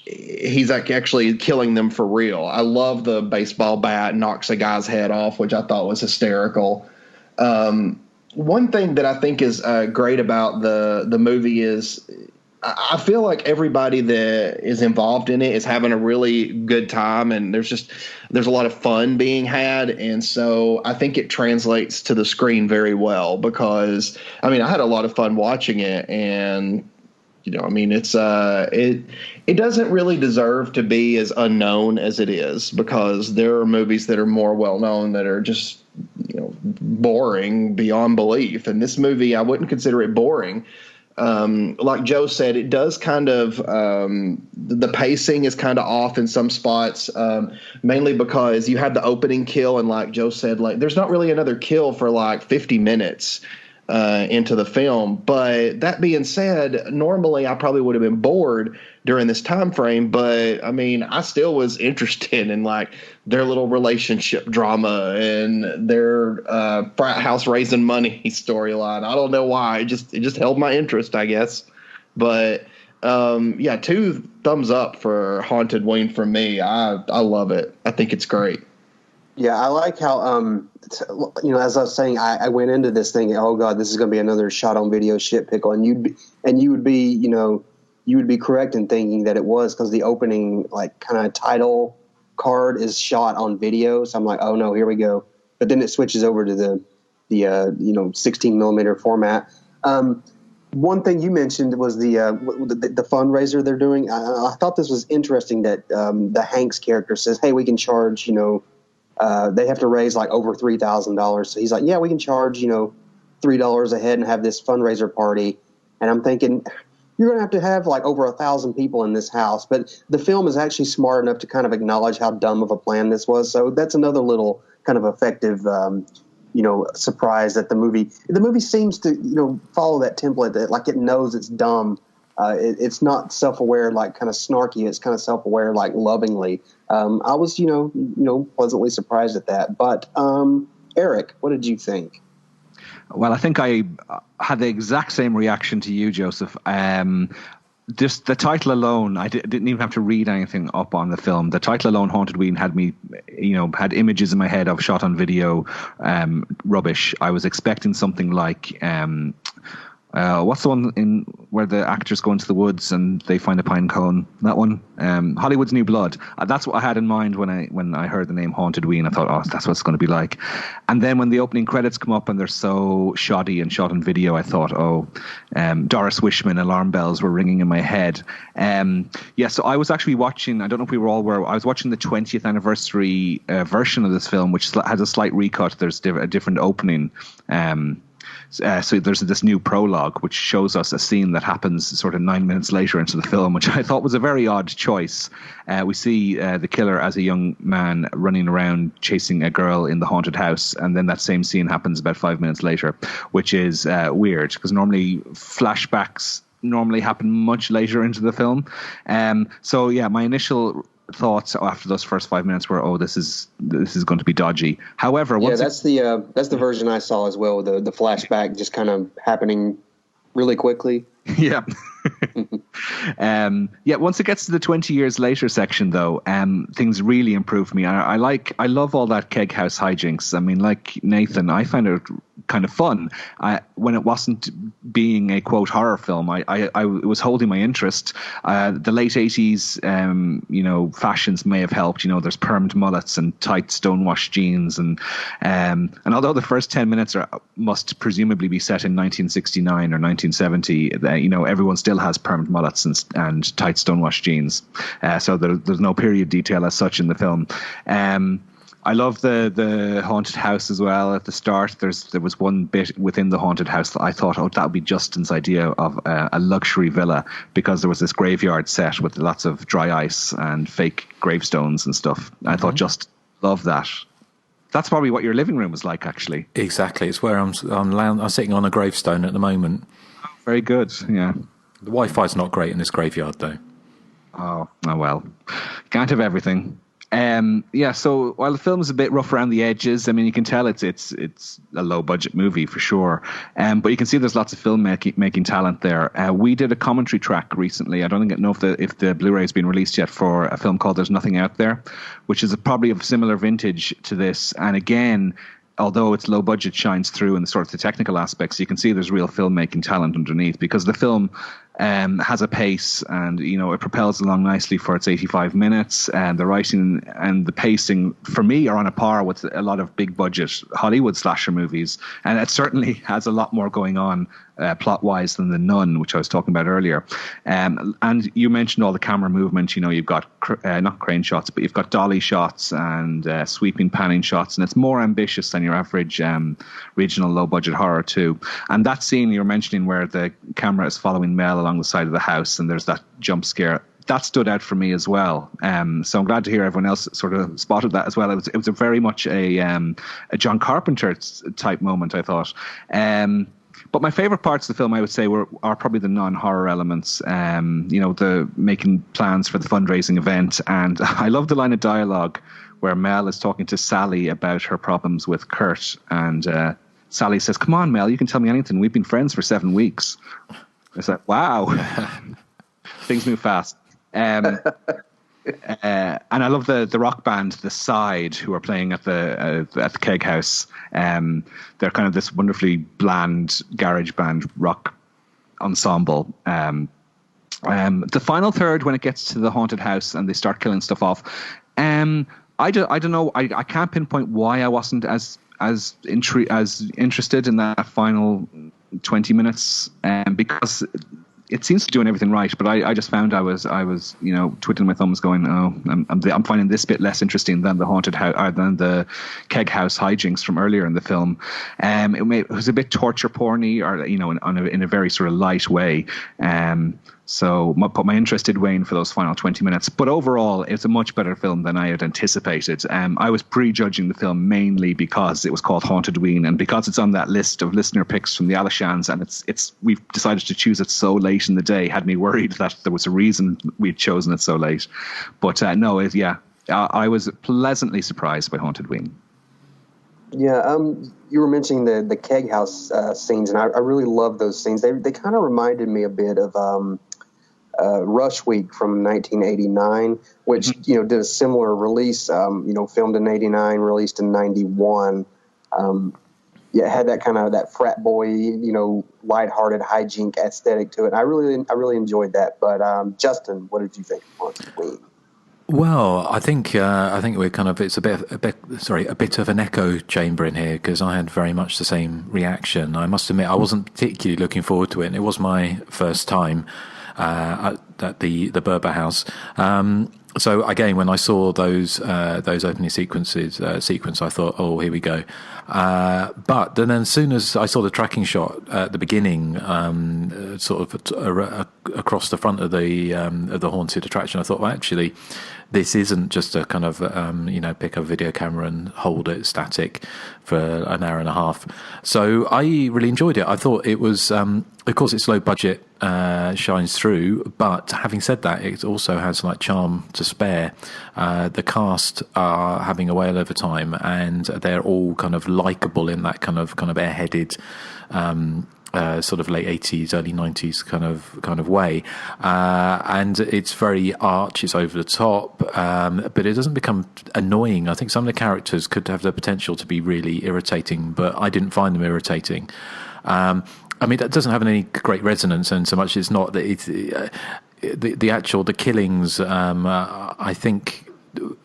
he's actually killing them for real. I love the baseball bat knocks a guy's head off, which I thought was hysterical. One thing that I think is great about the movie is I feel like everybody that is involved in it is having a really good time, and there's a lot of fun being had. And so I think it translates to the screen very well, because I had a lot of fun watching it, and it's it doesn't really deserve to be as unknown as it is, because there are movies that are more well known that are just boring beyond belief. And this movie, I wouldn't consider it boring. Like Joe said, it does kind of the pacing is kind of off in some spots, mainly because you have the opening kill, and like Joe said, there's not really another kill for 50 minutes into the film. But that being said, normally I probably would have been bored during this time frame, but I still was interested in their little relationship drama and their frat house raising money storyline. I don't know why. It just held my interest, I guess. But 2 thumbs up for Hauntedween from me. I love it. I think it's great. Yeah, I like how as I was saying, I went into this thinking, oh god, this is going to be another shot on video shit pickle, and you would be correct in thinking that it was, because the opening kind of title card is shot on video. So I'm like, oh no, here we go. But then it switches over to the 16 millimeter format. One thing you mentioned was the fundraiser they're doing. I thought this was interesting that the Hanks character says, hey, we can charge, they have to raise over $3,000. So he's like, yeah, we can charge, $3 a head and have this fundraiser party. And I'm thinking, you're going to have over 1,000 people in this house. But the film is actually smart enough to kind of acknowledge how dumb of a plan this was. So that's another little kind of effective, surprise that the movie seems to, follow that template that it knows it's dumb. It's not self-aware, kind of snarky. It's kind of self-aware, lovingly. I was, pleasantly surprised at that. But Erik, what did you think? Well, I think I had the exact same reaction to you, Joseph. Just the title alone, I didn't even have to read anything up on the film. The title alone, Hauntedween, had me, had images in my head of shot on video rubbish. I was expecting something like, What's the one in where the actors go into the woods and they find a pine cone? That one, Hollywood's New Blood. That's what I had in mind when I heard the name Hauntedween. I thought, oh, that's what it's going to be like. And then when the opening credits come up and they're so shoddy and shot on video, I thought, oh, Doris Wishman, alarm bells were ringing in my head. So I was actually watching. I don't know if we were all aware. I was watching the 20th anniversary version of this film, which has a slight recut. There's a different opening. So there's this new prologue which shows us a scene that happens sort of 9 minutes later into the film, which I thought was a very odd choice. We see the killer as a young man running around chasing a girl in the haunted house, and then that same scene happens about 5 minutes later, which is weird because normally flashbacks happen much later into the film. So yeah, my initial thoughts after those first 5 minutes were, oh, this is going to be dodgy. However, that's the version I saw as well. The flashback just kind of happening really quickly. Yeah. Once it gets to the 20 years later section, though, things really improve for me. I love all that keg house hijinks. I mean, like Nathan, I found it kind of fun. When it wasn't being a quote horror film, I was holding my interest. The late 80s, fashions may have helped. There's permed mullets and tight stonewashed jeans, and although the first 10 minutes must presumably be set in 1969 or 1970, everyone still has permed mullets and tight stonewashed jeans. So there's no period detail as such in the film. I love the haunted house as well. At the start, there was one bit within the haunted house that I thought, oh, that would be Justin's idea of a luxury villa, because there was this graveyard set with lots of dry ice and fake gravestones and stuff. I thought, just love that. That's probably what your living room was like, actually. Exactly. It's where I'm sitting on a gravestone at the moment. Very good. Yeah. The Wi-Fi's not great in this graveyard, though. Oh well. Can't have everything. So while the film is a bit rough around the edges, I mean, you can tell it's a low budget movie for sure. But you can see there's lots of filmmaking talent there. We did a commentary track recently. I don't know if the Blu-ray has been released yet, for a film called There's Nothing Out There, which is probably of similar vintage to this. And again, although it's low budget, shines through in the sort of the technical aspects. You can see there's real filmmaking talent underneath, because the film has a pace, and it propels along nicely for its 85 minutes, and the writing and the pacing for me are on a par with a lot of big budget Hollywood slasher movies, and it certainly has a lot more going on plot wise than The Nun, which I was talking about earlier. And you mentioned all the camera movement. You've got not crane shots, but you've got dolly shots and sweeping panning shots, and it's more ambitious than your average regional low budget horror too. And that scene you were mentioning where the camera is following Mel along the side of the house and there's that jump scare, that stood out for me as well. So I'm glad to hear everyone else sort of spotted that as well. It was a very much a John Carpenter type moment, I thought. But my favorite parts of the film, I would say, are probably the non-horror elements. The making plans for the fundraising event, and I love the line of dialogue where Mel is talking to Sally about her problems with Kurt, and Sally says, "Come on, Mel, you can tell me anything. We've been friends for 7 weeks." It's like, wow, things move fast. And I love the rock band, The Side, who are playing at the Keg House. They're kind of this wonderfully bland garage band rock ensemble. The final third, when it gets to the haunted house and they start killing stuff off, I don't know. I can't pinpoint why I wasn't as interested in that final 20 minutes, because it seems to be doing everything right, but I just found I was twiddling my thumbs, going, oh, I'm finding this bit less interesting than the haunted house, or than the keg house hijinks from earlier in the film. It was a bit torture porny, or in a very sort of light way. So my interest did wane for those final 20 minutes. But overall, it's a much better film than I had anticipated. I was prejudging the film mainly because it was called Hauntedween, and because it's on that list of listener picks from the Alishans, and we've decided to choose it so late in the day, had me worried that there was a reason we'd chosen it so late. But I was pleasantly surprised by Hauntedween. Yeah, you were mentioning the keg house scenes, and I really love those scenes. They kind of reminded me a bit of Rush Week from 1989, which did a similar release. Filmed in '89, released in '91. it had that kind of that frat boy, lighthearted hijink aesthetic to it. I really enjoyed that. But Justin, what did you think of Hauntedween? Well, I think we're kind of it's a bit of an echo chamber in here, because I had very much the same reaction. I must admit, I wasn't particularly looking forward to it, and it was my first time at the Berber House. So again, when I saw those opening sequence, I thought, oh, here we go. But then as soon as I saw the tracking shot at the beginning, sort of across the front of the haunted attraction, I thought, well, actually, this isn't just a kind of pick a video camera and hold it static for an hour and a half. So I really enjoyed it. I thought it was, of course, it's low budget, shines through. But having said that, it also has like charm to spare. The cast are having a whale of a time, and they're all kind of likable in that kind of airheaded, sort of late 80s, early 90s kind of way, and it's very arch, it's over the top, but it doesn't become annoying. I think some of the characters could have the potential to be really irritating, but I didn't find them irritating. I mean, that doesn't have any great resonance, and so much it's not that it's the killings. I think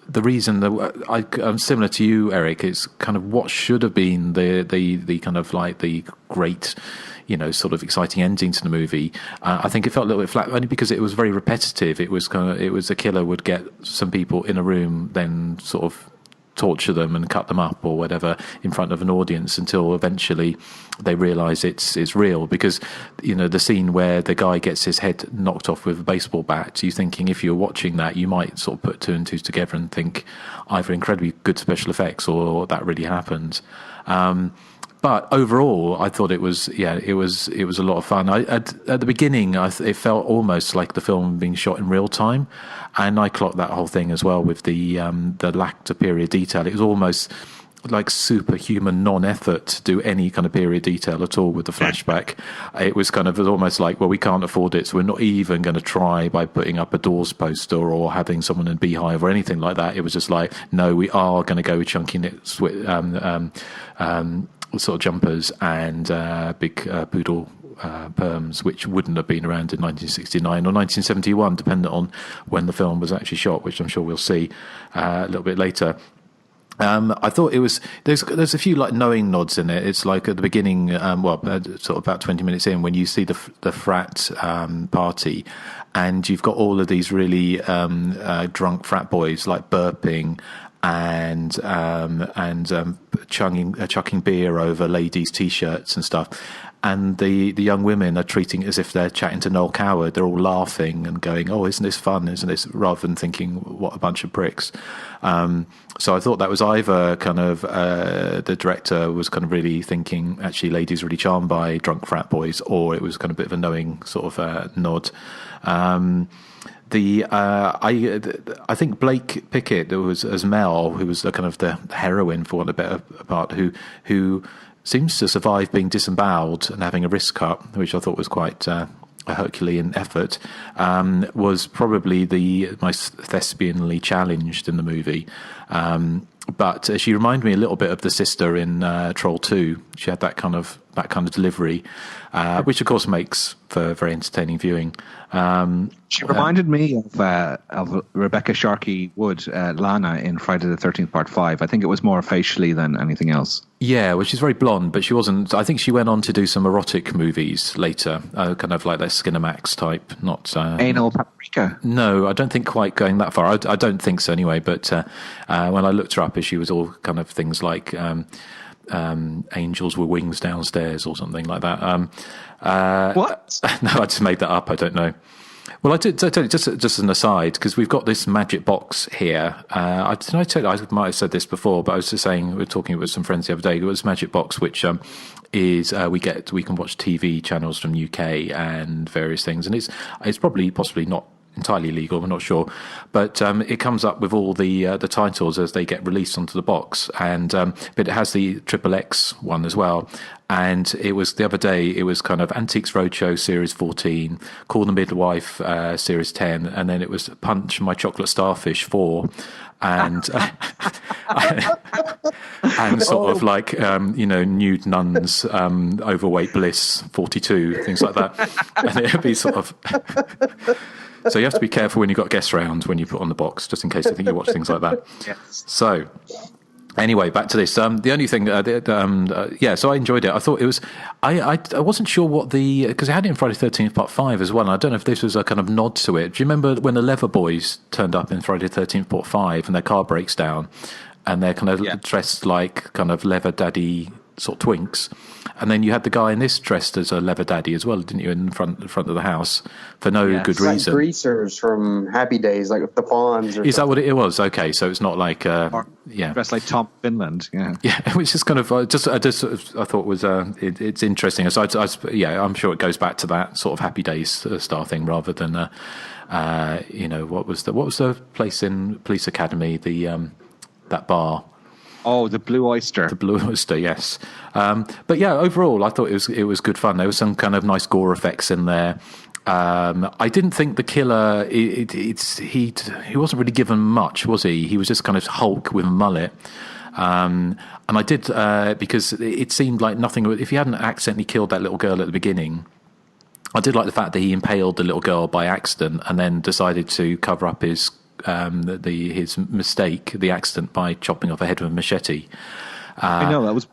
the reason that I'm similar to you, Erik, is kind of what should have been the kind of like the great, sort of exciting ending to the movie. I think it felt a little bit flat, only because it was very repetitive. It was a killer would get some people in a room, then sort of torture them and cut them up or whatever in front of an audience until eventually they realise it's real. Because the scene where the guy gets his head knocked off with a baseball bat, you're thinking, if you're watching that, you might sort of put two and two together and think either incredibly good special effects or that really happened. But overall, I thought it was a lot of fun. At the beginning, it felt almost like the film being shot in real time, and I clocked that whole thing as well with the lack of period detail. It was almost like superhuman non-effort to do any kind of period detail at all with the flashback. It was almost like, well, we can't afford it, so we're not even going to try by putting up a Doors poster or having someone in a beehive or anything like that. It was just like, no, we are going to go with chunky knit sort of jumpers and big poodle perms, which wouldn't have been around in 1969 or 1971, depending on when the film was actually shot, which I'm sure we'll see a little bit later. I thought it was there's a few like knowing nods in it. It's like at the beginning, sort of about 20 minutes in, when you see the frat party, and you've got all of these really drunk frat boys like burping and chucking beer over ladies' t-shirts and stuff. And the young women are treating it as if they're chatting to Noel Coward. They're all laughing and going, "Oh, isn't this fun? Isn't this?" Rather than thinking, "What a bunch of pricks." So I thought that was either kind of the director was kind of really thinking, actually, ladies are really charmed by drunk frat boys, or it was kind of a bit of a knowing sort of nod. I think Blake Pickett, there was as Mel, who was the kind of the heroine, for want of a better part, who seems to survive being disemboweled and having a wrist cut, which I thought was quite a Herculean effort, was probably the most thespianly challenged in the movie. But she reminded me a little bit of the sister in Troll 2. She had that kind of delivery, which of course makes for very entertaining viewing. She reminded me of Rebecca Sharkey Wood, Lana, in Friday the 13th Part 5. I think it was more facially than anything else. Yeah, well, she's very blonde, but she wasn't. I think she went on to do some erotic movies later, kind of like that Skinamax type, not Anal Paprika. No, I don't think quite going that far. I don't think so anyway. But when I looked her up, she was all kind of things like angels with wings downstairs or something like that. What? No, I just made that up. I don't know. Well, I did. I tell you, just as an aside, because we've got this magic box here. I might have said this before, but I was just saying, we were talking with some friends the other day. It was magic box, which is we can watch TV channels from UK and various things, and it's possibly not entirely legal, we're not sure, but it comes up with all the titles as they get released onto the box, and but it has the XXX one as well. And it was the other day, it was kind of Antiques Roadshow Series 14, Call the Midwife Series 10, and then it was Punch My Chocolate Starfish 4. And and sort of like, nude nuns, overweight bliss, 42, things like that. And it'd be sort of... So you have to be careful when you've got guests round when you put on the box, just in case they think you watch things like that. Yes. So... Anyway, back to this. The only thing, so I enjoyed it. I thought it was, I wasn't sure what because I had it in Friday the 13th Part 5 as well, and I don't know if this was a kind of nod to it. Do you remember when the Leather Boys turned up in Friday the 13th Part 5 and their car breaks down and they're kind of dressed like kind of leather daddy sort of twinks? And then you had the guy in this dressed as a leather daddy as well, didn't you, in front of the house for no good reason. Like greasers from Happy Days, like the Fonz. Is that what it was? Okay, so it's not like dressed like Tom Finland. Yeah, which is kind of I thought was it's interesting. So I'm sure it goes back to that sort of Happy Days style thing rather than what was the place in Police Academy, the that bar. Oh, the Blue Oyster. The Blue Oyster, yes. But yeah, overall, I thought it was good fun. There was some kind of nice gore effects in there. I didn't think the killer. He wasn't really given much, was he? He was just kind of Hulk with a mullet. And I did because it seemed like nothing. If he hadn't accidentally killed that little girl at the beginning, I did like the fact that he impaled the little girl by accident and then decided to cover up his mistake, the accident, by chopping off her head with a machete. I know that was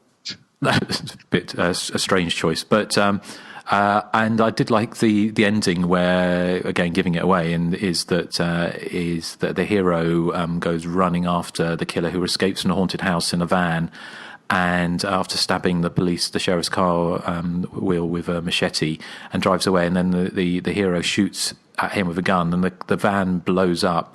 a bit a strange choice, but and I did like the ending where, again, giving it away, and is that the hero goes running after the killer who escapes from a haunted house in a van. And after stabbing the sheriff's car wheel with a machete, and drives away, and then the hero shoots at him with a gun, and the van blows up.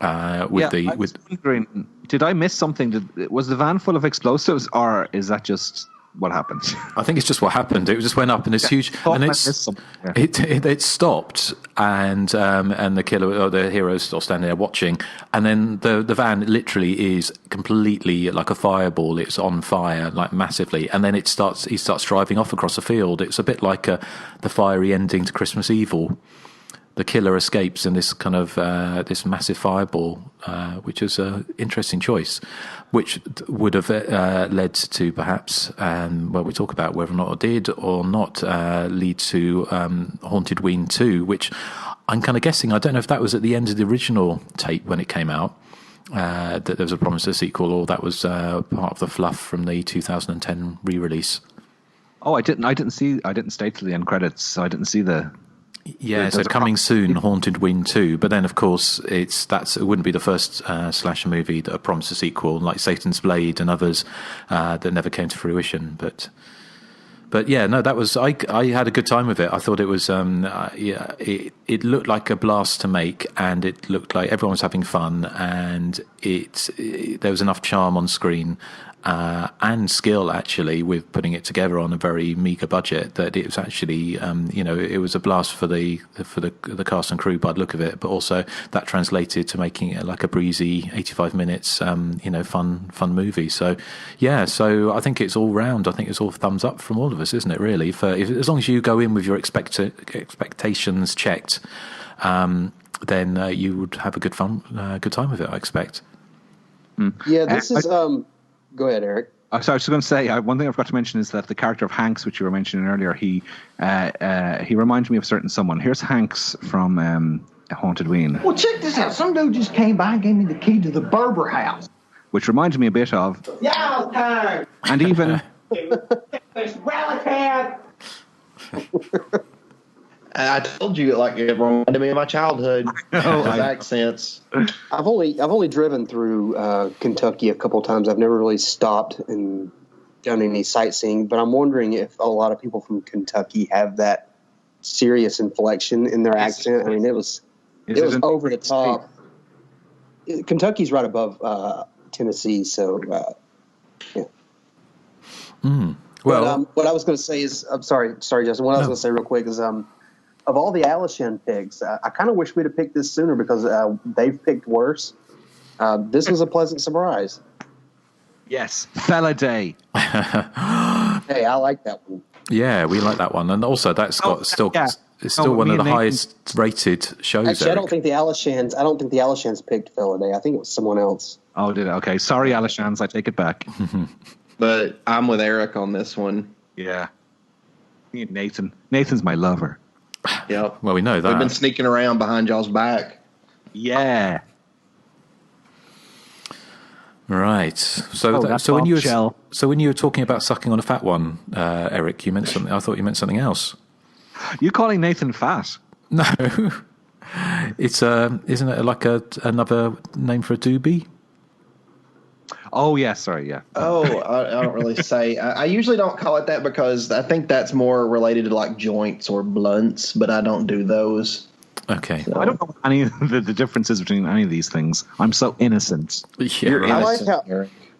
Wondering, did I miss something? Was the van full of explosives, or is that just what happened? I think it's just what happened. It just went up in this huge, and it stopped, and the killer or the hero is still standing there watching, and then the van literally is completely like a fireball. It's on fire, like massively, and then he starts driving off across a field. It's a bit like the fiery ending to Christmas Evil. The killer escapes in this kind of this massive fireball, which is an interesting choice, which would have led to perhaps, we talk about whether or not it did or not lead to Hauntedween 2, which I'm kind of guessing. I don't know if that was at the end of the original tape when it came out, that there was a promise of a sequel, or that was part of the fluff from the 2010 re-release. Oh, I didn't stay till the end credits, so I didn't see the. Yeah, so coming soon, Hauntedween 2. But then, of course, it wouldn't be the first slasher movie that promised a sequel, like Satan's Blade and others that never came to fruition. But yeah, no, that was I had a good time with it. I thought it was it looked like a blast to make, and it looked like everyone was having fun, and there was enough charm on screen. And skill, actually, with putting it together on a very meager budget, that it was actually, it was a blast for the cast and crew by the look of it, but also that translated to making it like a breezy 85 minutes, fun movie. So, yeah, so I think it's all round. I think it's all thumbs up from all of us, isn't it? Really, as long as you go in with your expectations checked, then you would have a good time with it, I expect. Yeah, this is. Go ahead, Eric. So I was just going to say, one thing I forgot to mention is that the character of Hanks, which you were mentioning earlier, he reminded me of certain someone. Here's Hanks from Hauntedween. Well, check this out. Some dude just came by and gave me the key to the Berber house. Which reminded me a bit of... Yeah, time. And even... I told you, like, it reminded me of my childhood. Accents. I've only driven through Kentucky a couple times. I've never really stopped and done any sightseeing. But I'm wondering if a lot of people from Kentucky have that serious inflection in their accent. I mean, it was over the top. Kentucky's right above Tennessee, so yeah. Well, but what I was going to say is, I'm sorry, Justin. What I was going to say real quick is, of all the Alishan picks, I kind of wish we'd have picked this sooner because they've picked worse. This was a pleasant surprise. Yes, Fella Day. Hey, I like that one. Yeah, we like that one, and also that's got it's still one of the highest rated shows. Actually, I don't think the Alishans picked Fella Day. I think it was someone else. Oh, did it? Okay. Sorry, Alishans. I take it back. But I'm with Erik on this one. Yeah. Me and Nathan. Nathan's my lover. Yep. Well, we know that. We've been sneaking around behind y'all's back. Yeah. Right. So when you were talking about sucking on a fat one, Erik, you meant something. I thought you meant something else. You calling Nathan fat? No. It's isn't it like another name for a doobie? Oh yeah, sorry, yeah. Oh, I don't really say. I usually don't call it that because I think that's more related to like joints or blunts, but I don't do those. Okay. So. I don't know any of the differences between any of these things. I'm so innocent. Yeah,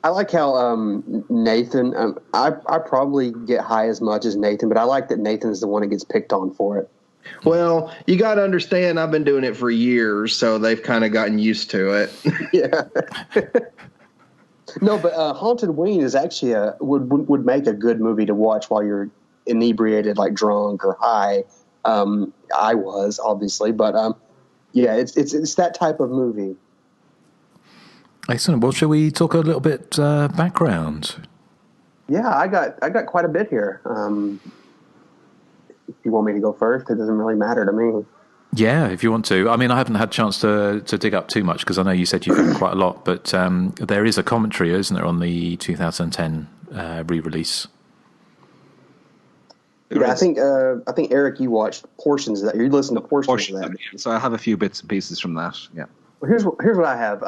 I like how Nathan. I probably get high as much as Nathan, but I like that Nathan's the one that gets picked on for it. Well, you got to understand, I've been doing it for years, so they've kind of gotten used to it. Yeah. No, but Hauntedween is actually would make a good movie to watch while you're inebriated, like drunk or high. I was obviously, but yeah, it's that type of movie. Excellent. Well, shall we talk a little bit background? Yeah, I got quite a bit here. If you want me to go first, it doesn't really matter to me. Yeah, if you want to. I mean, I haven't had a chance to dig up too much because I know you said you've done quite a lot, but there is a commentary, isn't there, on the 2010 re-release? Yeah, I think Erik, you watched portions of that. You listened to portions of that. So I have a few bits and pieces from that. Yeah. Well, here's what I have.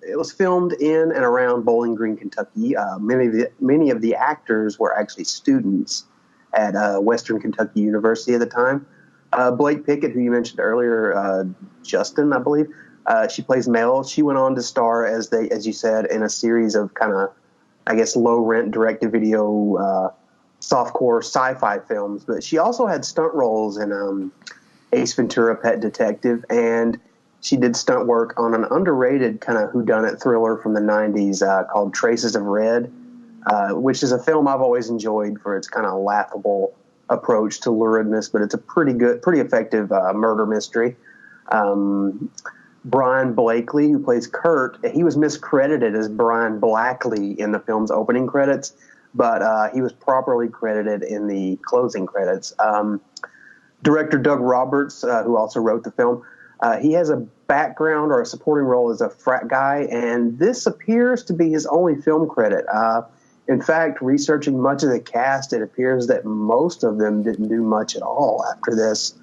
It was filmed in and around Bowling Green, Kentucky. Many of the actors were actually students at Western Kentucky University at the time. Blake Pickett, who you mentioned earlier, Justin, I believe, she plays Mel. She went on to star, as you said, in a series of kind of, I guess, low-rent direct-to-video softcore sci-fi films. But she also had stunt roles in Ace Ventura: Pet Detective, and she did stunt work on an underrated kind of whodunit thriller from the 90s called Traces of Red, which is a film I've always enjoyed for its kind of laughable approach to luridness, but it's a pretty effective murder mystery. Brian Blakely, who plays Kurt, he was miscredited as Brian Blackley in the film's opening credits, but he was properly credited in the closing credits. Director Doug Roberts, who also wrote the film, he has a background or a supporting role as a frat guy, and this appears to be his only film credit. In fact, researching much of the cast, it appears that most of them didn't do much at all after this,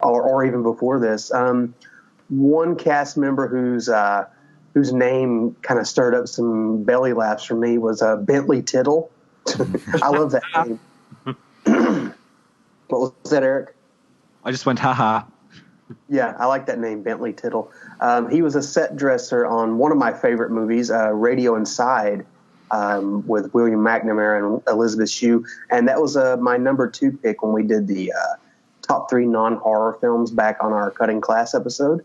or even before this. One cast member whose name kind of stirred up some belly laughs for me was Bentley Tittle. I love that name. What was that, Erik? I just went, haha. Yeah, I like that name, Bentley Tittle. He was a set dresser on one of my favorite movies, Radio Inside, with William McNamara and Elizabeth Shue. And that was my number 2 pick when we did the top 3 non-horror films back on our Cutting Class episode.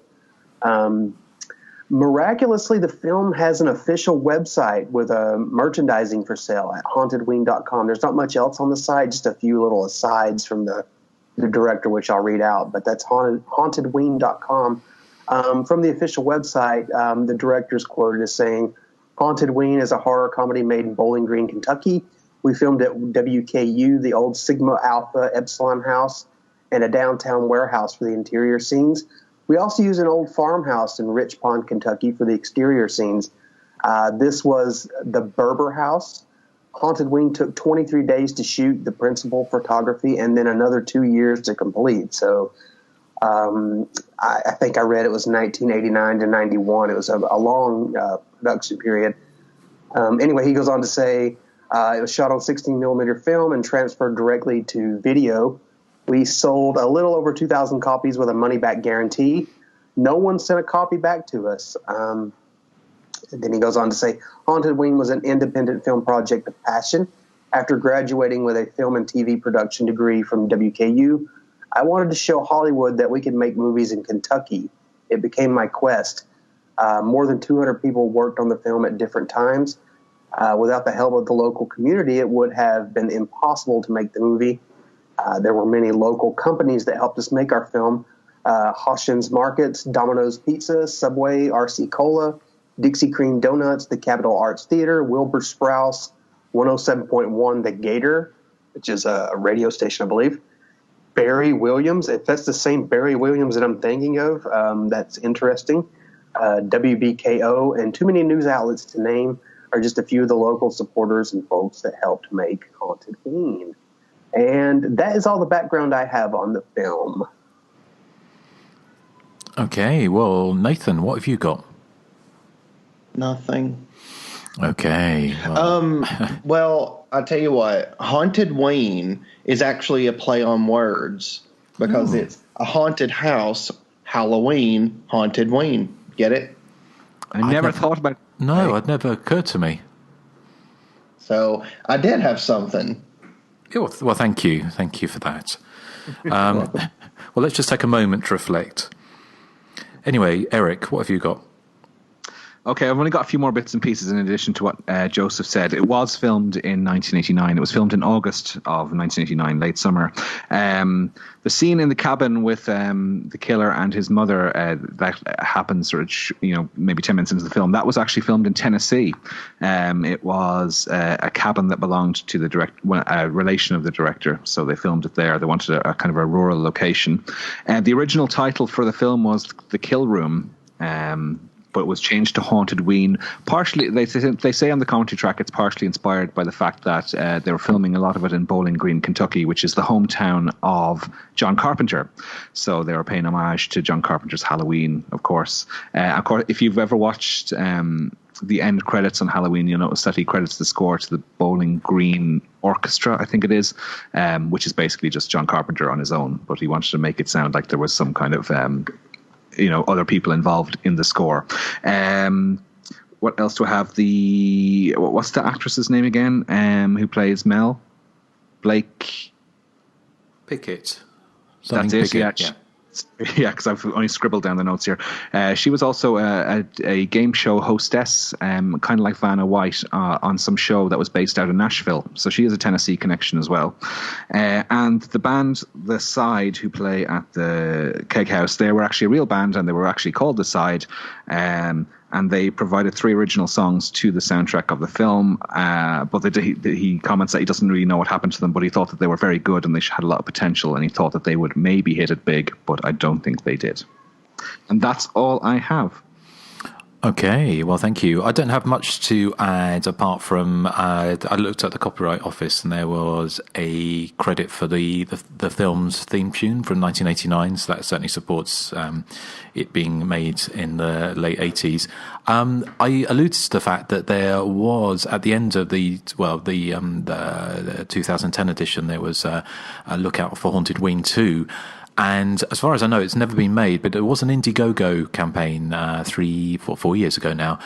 Miraculously, the film has an official website with merchandising for sale at hauntedween.com. There's not much else on the site, just a few little asides from the director, which I'll read out, but that's hauntedween.com. From the official website, the director's quoted as saying, "Hauntedween is a horror comedy made in Bowling Green, Kentucky. We filmed at WKU, the old Sigma Alpha Epsilon house, and a downtown warehouse for the interior scenes. We also use an old farmhouse in Rich Pond, Kentucky for the exterior scenes. This was the Berber house. Hauntedween took 23 days to shoot the principal photography and then another 2 years to complete. So I think I read it was 1989 to 91. It was a long production period. Anyway, he goes on to say it was shot on 16 millimeter film and transferred directly to video. We sold a little over 2,000 copies with a money-back guarantee. No one sent a copy back to us." And then he goes on to say, "Hauntedween was an independent film project of passion. After graduating with a film and TV production degree from WKU, I wanted to show Hollywood that we could make movies in Kentucky. It became my quest. More than 200 people worked on the film at different times. Without the help of the local community, it would have been impossible to make the movie. There were many local companies that helped us make our film. Hoshin's Markets, Domino's Pizza, Subway, RC Cola, Dixie Cream Donuts, the Capitol Arts Theater, Wilbur Sprouse, 107.1 The Gator, which is a radio station, I believe. Barry Williams, if that's the same Barry Williams that I'm thinking of, that's interesting. WBKO, and too many news outlets to name are just a few of the local supporters and folks that helped make Hauntedween. And that is all the background I have on the film. Okay, well, Nathan, what have you got? Nothing. Okay. Well, I'll tell you what. Hauntedween is actually a play on words because it's a haunted house, Halloween, Hauntedween. Get it? I never thought about it. No, it never occurred to me. So I did have something. Well, thank you. Thank you for that. Well, let's just take a moment to reflect. Anyway, Erik, what have you got? Okay, I've only got a few more bits and pieces in addition to what Joseph said. It was filmed in 1989. It was filmed in August of 1989, late summer. The scene in the cabin with the killer and his mother that happens sort of, maybe 10 minutes into the film, that was actually filmed in Tennessee. It was a cabin that belonged to a relation of the director, so they filmed it there. They wanted a kind of a rural location. The original title for the film was The Kill Room. But it was changed to Hauntedween. Partially, they say on the commentary track, it's partially inspired by the fact that they were filming a lot of it in Bowling Green, Kentucky, which is the hometown of John Carpenter. So they were paying homage to John Carpenter's Halloween, of course. If you've ever watched the end credits on Halloween, you'll notice that he credits the score to the Bowling Green Orchestra, I think it is, which is basically just John Carpenter on his own. But he wanted to make it sound like there was some kind of other people involved in the score. What else do I have? What's the actress's name again? Who plays Mel? Blake Pickett. That's it. Yeah. Yeah, because I've only scribbled down the notes here. She was also a game show hostess, kind of like Vanna White, on some show that was based out of Nashville. So she has a Tennessee connection as well. And the band, The Side, who play at the Keg House, they were actually a real band, and they were actually called The Side. And they provided 3 original songs to the soundtrack of the film. But he comments that he doesn't really know what happened to them, but he thought that they were very good and they had a lot of potential, and he thought that they would maybe hit it big, but I don't think they did. And that's all I have. Okay, well, thank you. I don't have much to add apart from I looked at the Copyright Office and there was a credit for the film's theme tune from 1989, so that certainly supports it being made in the late 80s. I alluded to the fact that there was, at the end of the 2010 edition, there was a Lookout for Hauntedween 2. And as far as I know, it's never been made, but there was an Indiegogo campaign 4 years ago now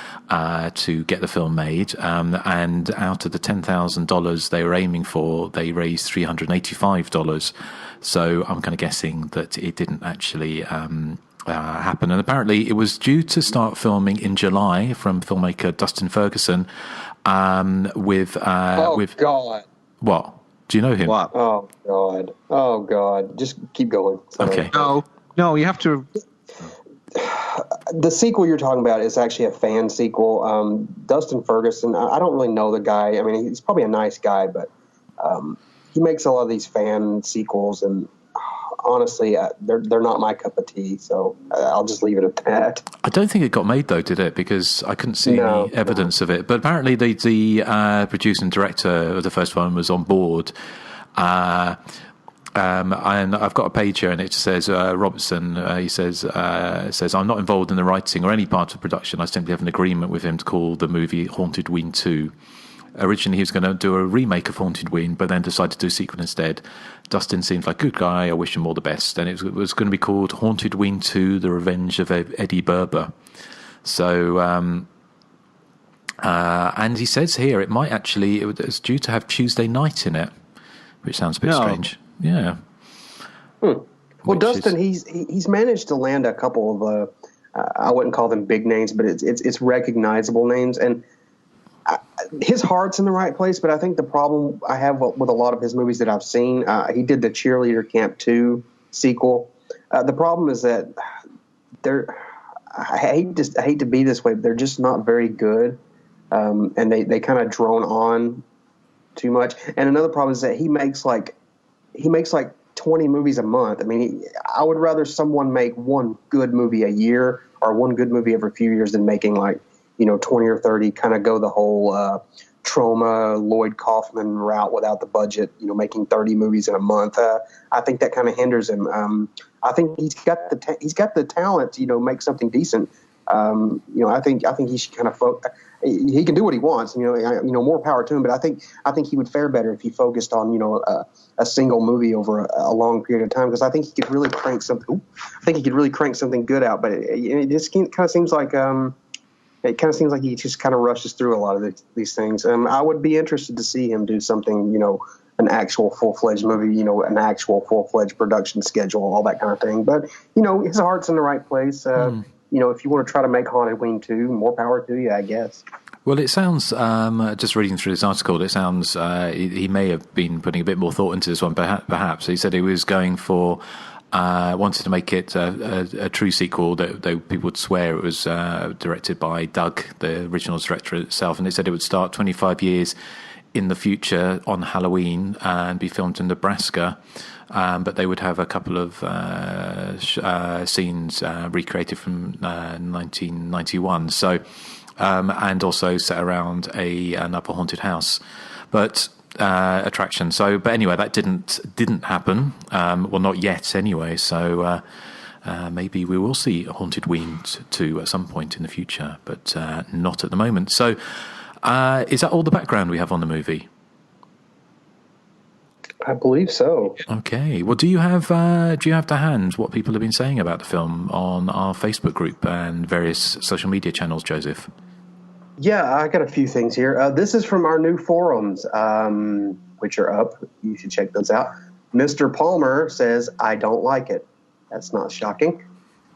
to get the film made. And out of the $10,000 they were aiming for, they raised $385. So I'm kind of guessing that it didn't actually happen. And apparently it was due to start filming in July from filmmaker Dustin Ferguson with God. What? Do you know him? What? Oh God! Just keep going. Sorry. Okay. No, you have to. The sequel you're talking about is actually a fan sequel. Dustin Ferguson. I don't really know the guy. I mean, he's probably a nice guy, but he makes a lot of these fan sequels, and honestly, they're not my cup of tea. So I'll just leave it at that. I don't think it got made though, did it? Because I couldn't see any evidence of it. But apparently, the producer and director of the first one was on board. And I've got a page here, and it says Robertson. He says I'm not involved in the writing or any part of production. I simply have an agreement with him to call the movie Hauntedween 2. Originally, he was going to do a remake of Hauntedween, but then decided to do a sequel instead. Dustin seems like a good guy. I wish him all the best. And it was going to be called Hauntedween 2: The Revenge of Eddie Berber. So, and he says here it was due to have Tuesday night in it, which sounds a bit strange. Yeah. Well, Dustin, he's managed to land a couple of I wouldn't call them big names, but it's recognizable names, and his heart's in the right place. But I think the problem I have with a lot of his movies that I've seen, he did the Cheerleader Camp 2 sequel. The problem is that I hate to be this way, but they're just not very good, and they kind of drone on too much. And another problem is that he makes like 20 movies a month. I mean, I would rather someone make one good movie a year or one good movie every few years than making 20 or 30, kind of go the whole Trauma, Lloyd Kaufman route without the budget, making 30 movies in a month. I think that kind of hinders him. I think he's got the talent to, make something decent. I think he should kind of he can do what he wants, more power to him. But I think he would fare better if he focused on, a single movie over a long period of time, because I think he could really crank something. Good out. But it just kind of seems like he just kind of rushes through a lot of these things. I would be interested to see him do something, an actual full-fledged movie, an actual full-fledged production schedule, all that kind of thing. But, his heart's in the right place. If you want to try to make Hauntedween 2, more power to you, I guess. Well, it sounds, just reading through this article, it sounds he may have been putting a bit more thought into this one, perhaps. He said he was going for, wanted to make it a true sequel, though people would swear it was directed by Doug, the original director itself, and they said it would start 25 years in the future on Halloween and be filmed in Nebraska. But they would have a couple of scenes recreated from 1991. So, and also set around an upper haunted house, but attraction. So, but anyway, that didn't happen. Well, not yet, anyway. So maybe we will see Hauntedween 2 at some point in the future, but not at the moment. So, is that all the background we have on the movie? I believe so. Okay. Well, do you have to hand what people have been saying about the film on our Facebook group and various social media channels, Joseph? Yeah, I got a few things here. This is from our new forums, which are up. You should check those out. Mr. Palmer says, I don't like it. That's not shocking.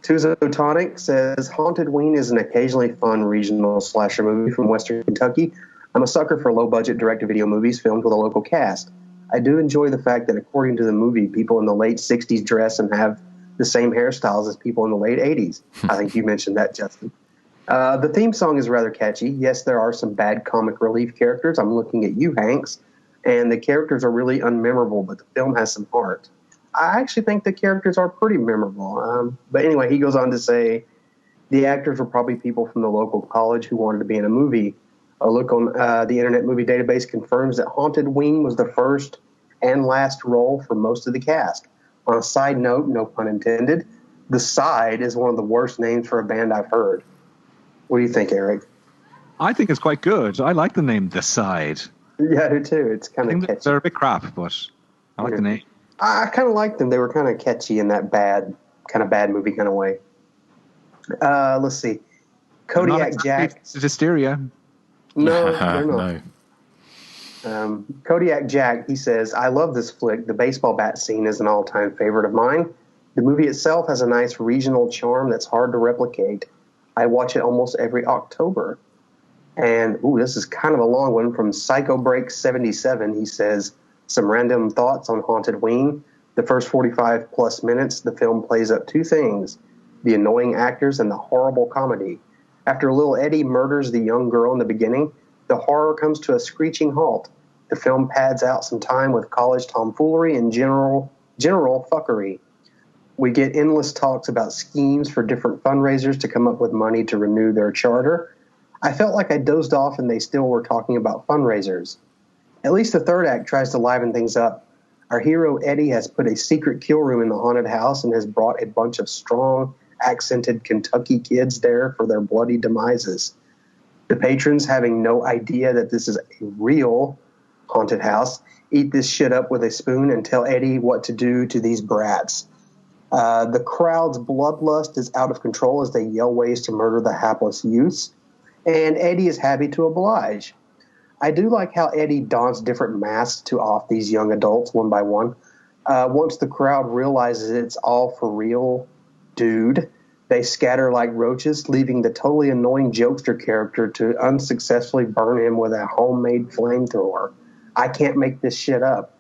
Tuzotonic says, Hauntedween is an occasionally fun regional slasher movie from Western Kentucky. I'm a sucker for low-budget direct-to-video movies filmed with a local cast. I do enjoy the fact that, according to the movie, people in the late 60s dress and have the same hairstyles as people in the late 80s. I think you mentioned that, Justin. The theme song is rather catchy. Yes, there are some bad comic relief characters. I'm looking at you, Hanks. And the characters are really unmemorable, but the film has some heart. I actually think the characters are pretty memorable. But anyway, he goes on to say, the actors were probably people from the local college who wanted to be in a movie. A look on the Internet Movie Database confirms that Hauntedween was the first and last role for most of the cast. On a side note, no pun intended, The Side is one of the worst names for a band I've heard. What do you think, Erik? I think it's quite good. I like the name The Side. Yeah, I do too. It's kind of catchy. They're a bit crap, but I like the name. I kind of liked them. They were kind of catchy in that bad movie kind of way. Let's see. Kodiak Jack. It's Hysteria. No, they're not. Kodiak Jack, he says, I love this flick. The baseball bat scene is an all-time favorite of mine. The movie itself has a nice regional charm that's hard to replicate. I watch it almost every October. And, this is kind of a long one from Psycho Break 77. He says, some random thoughts on Hauntedween. The first 45 plus minutes, the film plays up two things, the annoying actors and the horrible comedy. After little Eddie murders the young girl in the beginning, the horror comes to a screeching halt. The film pads out some time with college tomfoolery and general fuckery. We get endless talks about schemes for different fundraisers to come up with money to renew their charter. I felt like I dozed off and they still were talking about fundraisers. At least the third act tries to liven things up. Our hero Eddie has put a secret kill room in the haunted house and has brought a bunch of strong, accented Kentucky kids there for their bloody demises. The patrons, having no idea that this is a real haunted house, eat this shit up with a spoon and tell Eddie what to do to these brats. The crowd's bloodlust is out of control as they yell ways to murder the hapless youths, and Eddie is happy to oblige. I do like how Eddie dons different masks to off these young adults one by one. Once the crowd realizes it's all for real, dude, they scatter like roaches, leaving the totally annoying jokester character to unsuccessfully burn him with a homemade flamethrower. I can't make this shit up.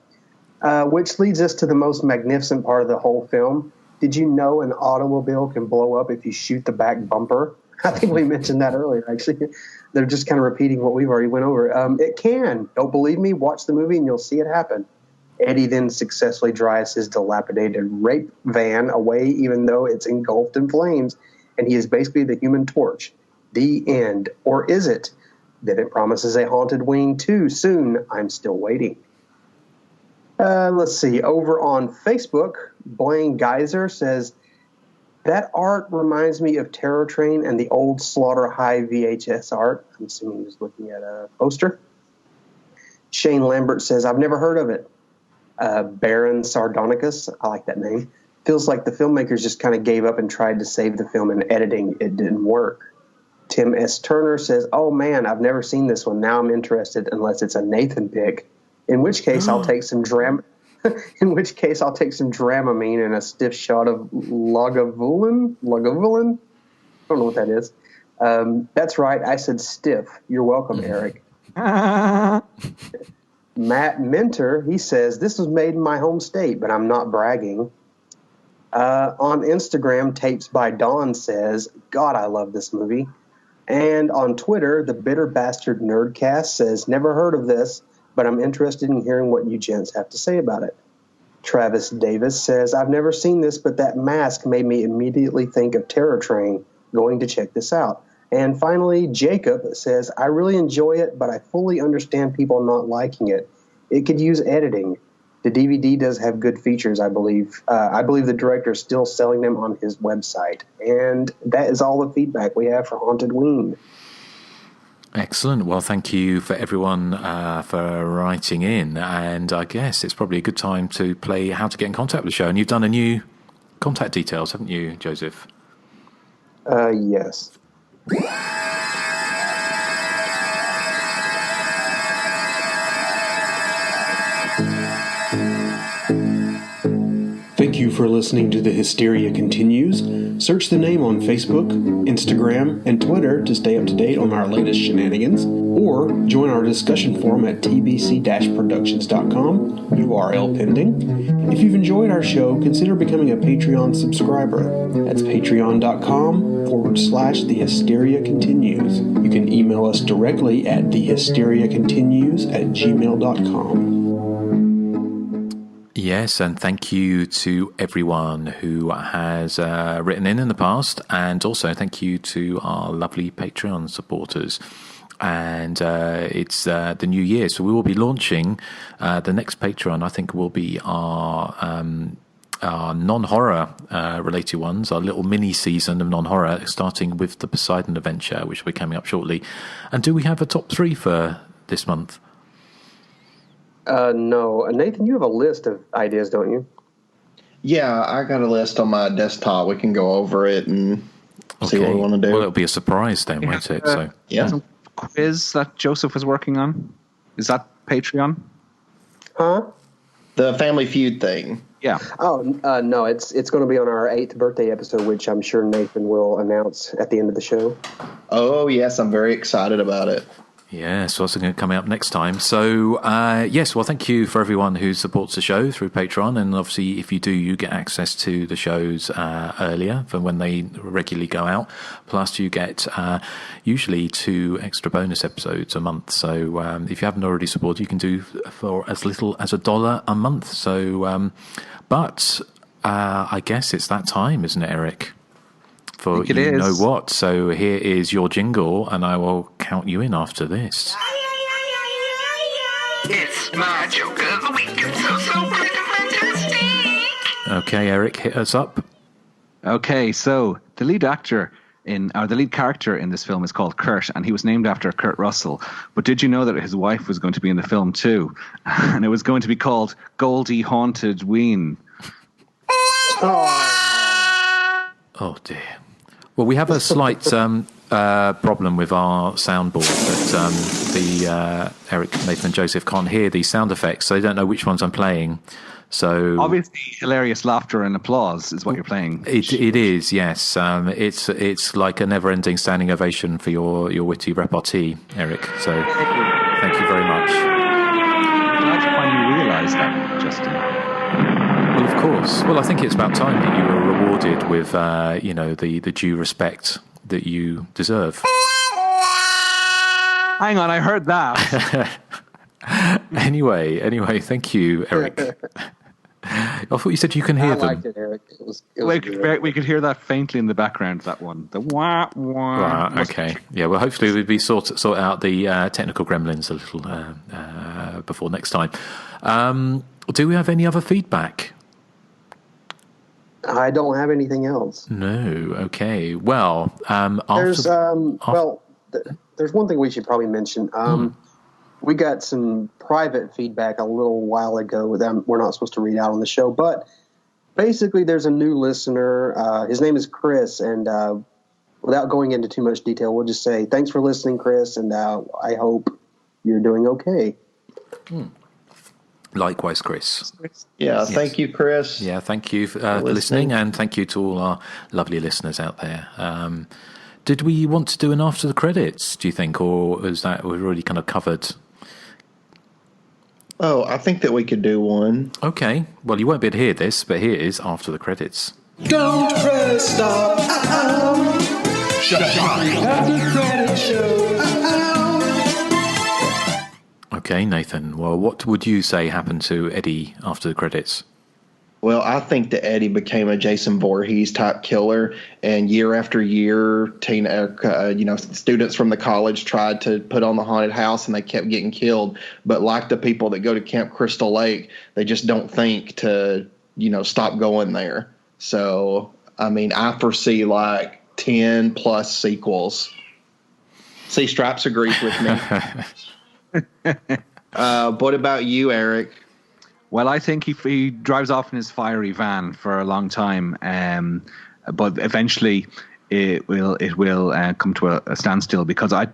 Which leads us to the most magnificent part of the whole film. Did you know an automobile can blow up if you shoot the back bumper? I think we mentioned that earlier, actually. They're just kind of repeating what we've already went over. It can. Don't believe me? Watch the movie and you'll see it happen. Eddie then successfully drives his dilapidated rape van away, even though it's engulfed in flames, and he is basically the Human Torch. The end. Or is it? Then it promises a Hauntedween 2 soon. I'm still waiting. Let's see. Over on Facebook, Blaine Geyser says, that art reminds me of Terror Train and the old Slaughter High VHS art. I'm assuming he was looking at a poster. Shane Lambert says, I've never heard of it. Baron Sardonicus, I like that name. Feels like the filmmakers just kind of gave up and tried to save the film in editing. It didn't work. Tim S. Turner says, oh man, I've never seen this one. Now I'm interested unless it's a Nathan pick. In which case I'll take some Dramamine and a stiff shot of Lagavulin. I don't know what that is. That's right. I said stiff. You're welcome, Erik. Matt Mentor, he says, this was made in my home state, but I'm not bragging. On Instagram, Tapes by Dawn says, God, I love this movie. And on Twitter, the Bitter Bastard Nerdcast says, never heard of this, but I'm interested in hearing what you gents have to say about it. Travis Davis says, I've never seen this, but that mask made me immediately think of Terror Train. Going to check this out. And finally, Jacob says, I really enjoy it, but I fully understand people not liking it. It could use editing. The DVD does have good features, I believe. I believe the director is still selling them on his website. And that is all the feedback we have for Hauntedween. Excellent. Well, thank you for everyone for writing in. And I guess it's probably a good time to play How to Get in Contact with the show. And you've done a new contact details, haven't you, Joseph? Yes. Thank you for listening to The Hysteria Continues. Search the name on Facebook, Instagram, and Twitter to stay up to date on our latest shenanigans, or join our discussion forum at tbc-productions.com, URL pending. If you've enjoyed our show, consider becoming a Patreon subscriber. That's patreon.com/The Hysteria Continues. You can email us directly at thehysteriacontinues@gmail.com. Yes, and thank you to everyone who has written in the past, and also thank you to our lovely Patreon supporters. And it's the new year, so we will be launching the next Patreon. I think will be our non-horror related ones, our little mini season of non-horror, starting with the Poseidon Adventure, which will be coming up shortly. And do we have a top 3 for this month? No. Nathan, you have a list of ideas, don't you? Yeah, I got a list on my desktop. We can go over it and see what we want to do. Well, it'll be a surprise then, won't it? So yeah. Some quiz that Joseph was working on. Is that Patreon? Huh? The Family Feud thing. Yeah. Oh, no, it's going to be on our 8th birthday episode, which I'm sure Nathan will announce at the end of the show. Oh, yes, I'm very excited about it. Yeah, so that's going to come up next time. So, yes, well, thank you for everyone who supports the show through Patreon. And obviously, if you do, you get access to the shows earlier than when they regularly go out. Plus, you get usually 2 extra bonus episodes a month. So, if you haven't already supported, you can do for as little as $1 a month. So, but I guess it's that time, isn't it, Erik? For you know what. So here is your jingle, and I will count you in after this. It's my joke of the week. It's so great and fantastic. Okay, Erik, hit us up. Okay, so the lead character in this film is called Kurt, and he was named after Kurt Russell. But did you know that his wife was going to be in the film too? And it was going to be called Goldie Hauntedween. Oh dear. Well, we have a slight problem with our soundboard that Erik, Nathan, and Joseph can't hear these sound effects, so they don't know which ones I'm playing. So obviously, hilarious laughter and applause is what you're playing. It is, yes. It's like a never-ending standing ovation for your witty repartee, Erik. So thank you very much. Glad when you realise that, Justin. Well, of course. Well, I think it's about time that you were rewarded with, the due respect that you deserve. Hang on, I heard that. Anyway, thank you, Erik. I thought you said you can hear them. I liked it, Erik. It was We could hear that faintly in the background, that one. The wah, wah. Right, okay. Yeah, well, hopefully we'll be sort out the technical gremlins a little before next time. Do we have any other feedback? I don't have anything else. No, okay. Well, there's one thing we should probably mention. We got some private feedback a little while ago that we're not supposed to read out on the show, but basically there's a new listener. His name is Chris, and without going into too much detail, we'll just say thanks for listening, Chris, and I hope you're doing okay. Likewise, Chris. Yeah, thank you, Chris. Yeah, thank you for listening, and thank you to all our lovely listeners out there. Did we want to do an after the credits, do you think, or is that we've already kind of covered? Oh, I think that we could do one. Okay. Well, you won't be able to hear this, but here is after the credits. Don't press stop. Shut after credit show. Okay, Nathan. Well, what would you say happened to Eddie after the credits? Well, I think that Eddie became a Jason Voorhees type killer, and year after year, students from the college tried to put on the haunted house, and they kept getting killed. But like the people that go to Camp Crystal Lake, they just don't think to, stop going there. So, I mean, I foresee like 10 plus sequels. See, Stripes agrees with me. What about you, Erik? Well, I think he drives off in his fiery van for a long time, but eventually it will come to a standstill, because I'm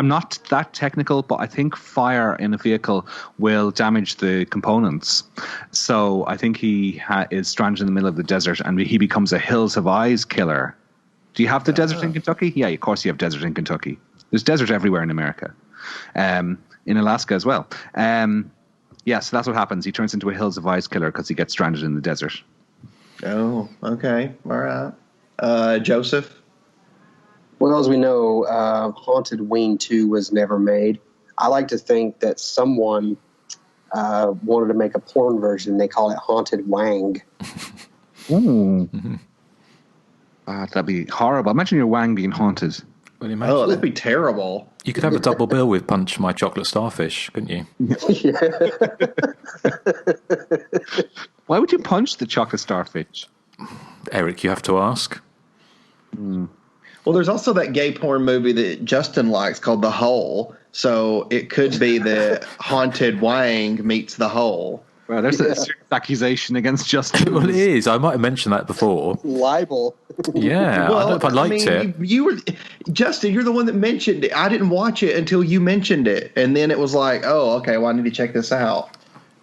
not that technical, but I think fire in a vehicle will damage the components. So I think he is stranded in the middle of the desert, and he becomes a Hills Have Eyes killer. Do you have the desert in Kentucky? Yeah, of course you have desert in Kentucky. There's desert everywhere in America, in Alaska as well. Yeah, so that's what happens. He turns into a Hills of Eyes killer because he gets stranded in the desert. Oh, okay. All right. Joseph? Well, as we know, Hauntedween 2 was never made. I like to think that someone wanted to make a porn version. They call it Haunted Wang. Ooh. Mm-hmm. That'd be horrible. Imagine your wang being haunted. Well, that'd be terrible. You could have a double bill with Punch My Chocolate Starfish, couldn't you? Why would you punch the chocolate starfish? Erik, you have to ask. Well, there's also that gay porn movie that Justin likes called The Hole. So it could be that Haunted Wang meets The Hole. Well, there's a serious accusation against Justin. Well, it is. I might have mentioned that before. Libel. Yeah, well, I don't know if I liked it. You were, Justin, you're the one that mentioned it. I didn't watch it until you mentioned it. And then it was like, oh, okay, well, I need to check this out.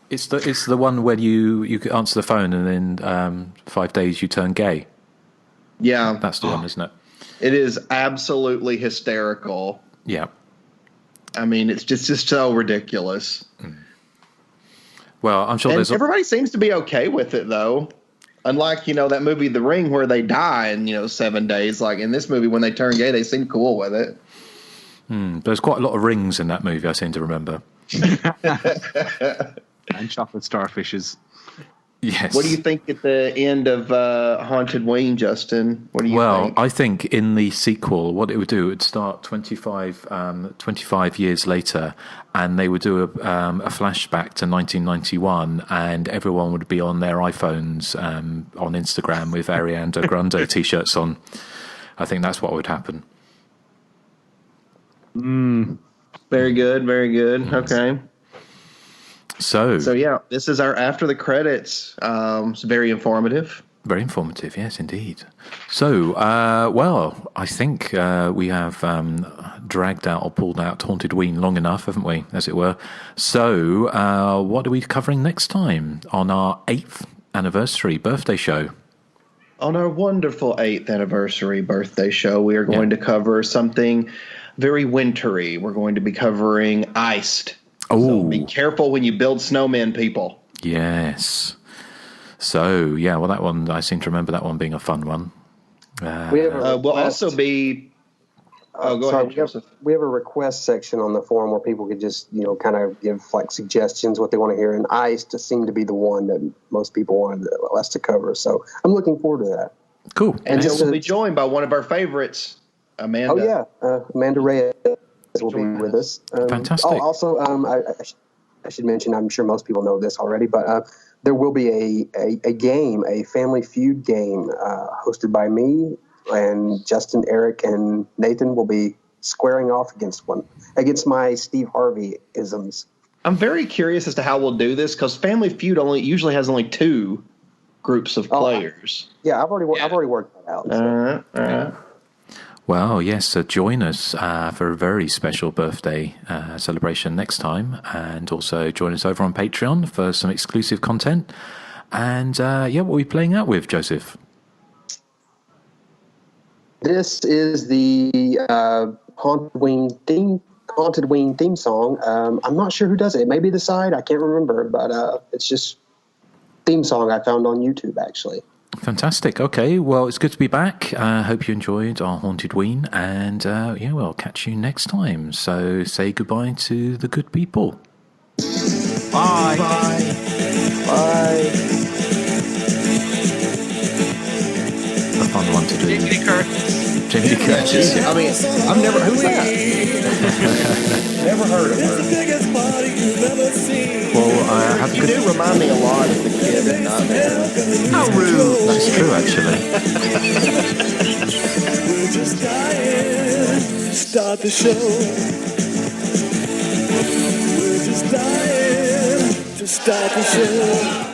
It's the one where you answer the phone and in 5 days you turn gay. Yeah. That's the one, isn't it? It is absolutely hysterical. Yeah. I mean, it's just so ridiculous. Well, I'm sure everybody seems to be okay with it, though. Unlike, that movie The Ring where they die in, 7 days. Like in this movie, when they turn gay, they seem cool with it. There's quite a lot of rings in that movie, I seem to remember. And chocolate starfishes. Yes. What do you think at the end of Hauntedween, Justin? What do you think? Well, I think in the sequel, what it would do, it would start 25 years later, and they would do a flashback to 1991, and everyone would be on their iPhones on Instagram with Ariana Grande T-shirts on. I think that's what would happen. Very good, very good. Yes. Okay. So yeah, this is our after the credits. It's very informative. Very informative, yes, indeed. So, well, I think we have dragged out or pulled out Hauntedween long enough, haven't we, as it were. So, what are we covering next time on our 8th anniversary birthday show? On our wonderful 8th anniversary birthday show, we are going to cover something very wintry. We're going to be covering Iced. Oh, so be careful when you build snowmen, people. Yes. So, yeah, well, that one, I seem to remember that one being a fun one. Will also be... Oh, go ahead, Joseph. We have a request section on the forum where people could just, kind of give like suggestions, what they want to hear. And Ice just seemed to be the one that most people wanted us to cover. So I'm looking forward to that. Cool. And we'll be joined by one of our favorites, Amanda. Oh, yeah. Amanda Reyes will be with us. Fantastic. Also, I should mention, I'm sure most people know this already, but there will be a game, a Family Feud game hosted by me, and Justin, Erik, and Nathan will be squaring off against my Steve Harvey isms. I'm very curious as to how we'll do this, because Family Feud usually has only 2 groups of players. I've already worked that out. All right. Well, yes, join us for a very special birthday celebration next time, and also join us over on Patreon for some exclusive content. And what are we playing out with, Joseph? This is the Hauntedween theme song. I'm not sure who does it. It may be the side. I can't remember, but it's just theme song I found on YouTube, actually. Fantastic. Okay, well, it's good to be back. Hope you enjoyed our Hauntedween, and we'll catch you next time. So say goodbye to the good people. Bye. Bye. Bye. A fun one to do. Jamie Lee Curtis. Jamie Lee Curtis. I mean, I've never... Who's that? Never heard of her. Well, have you do remind me a lot of the kid in Nightmare. How rude. That's true, actually. We're just dying. Start the show. We're just dying to start the show.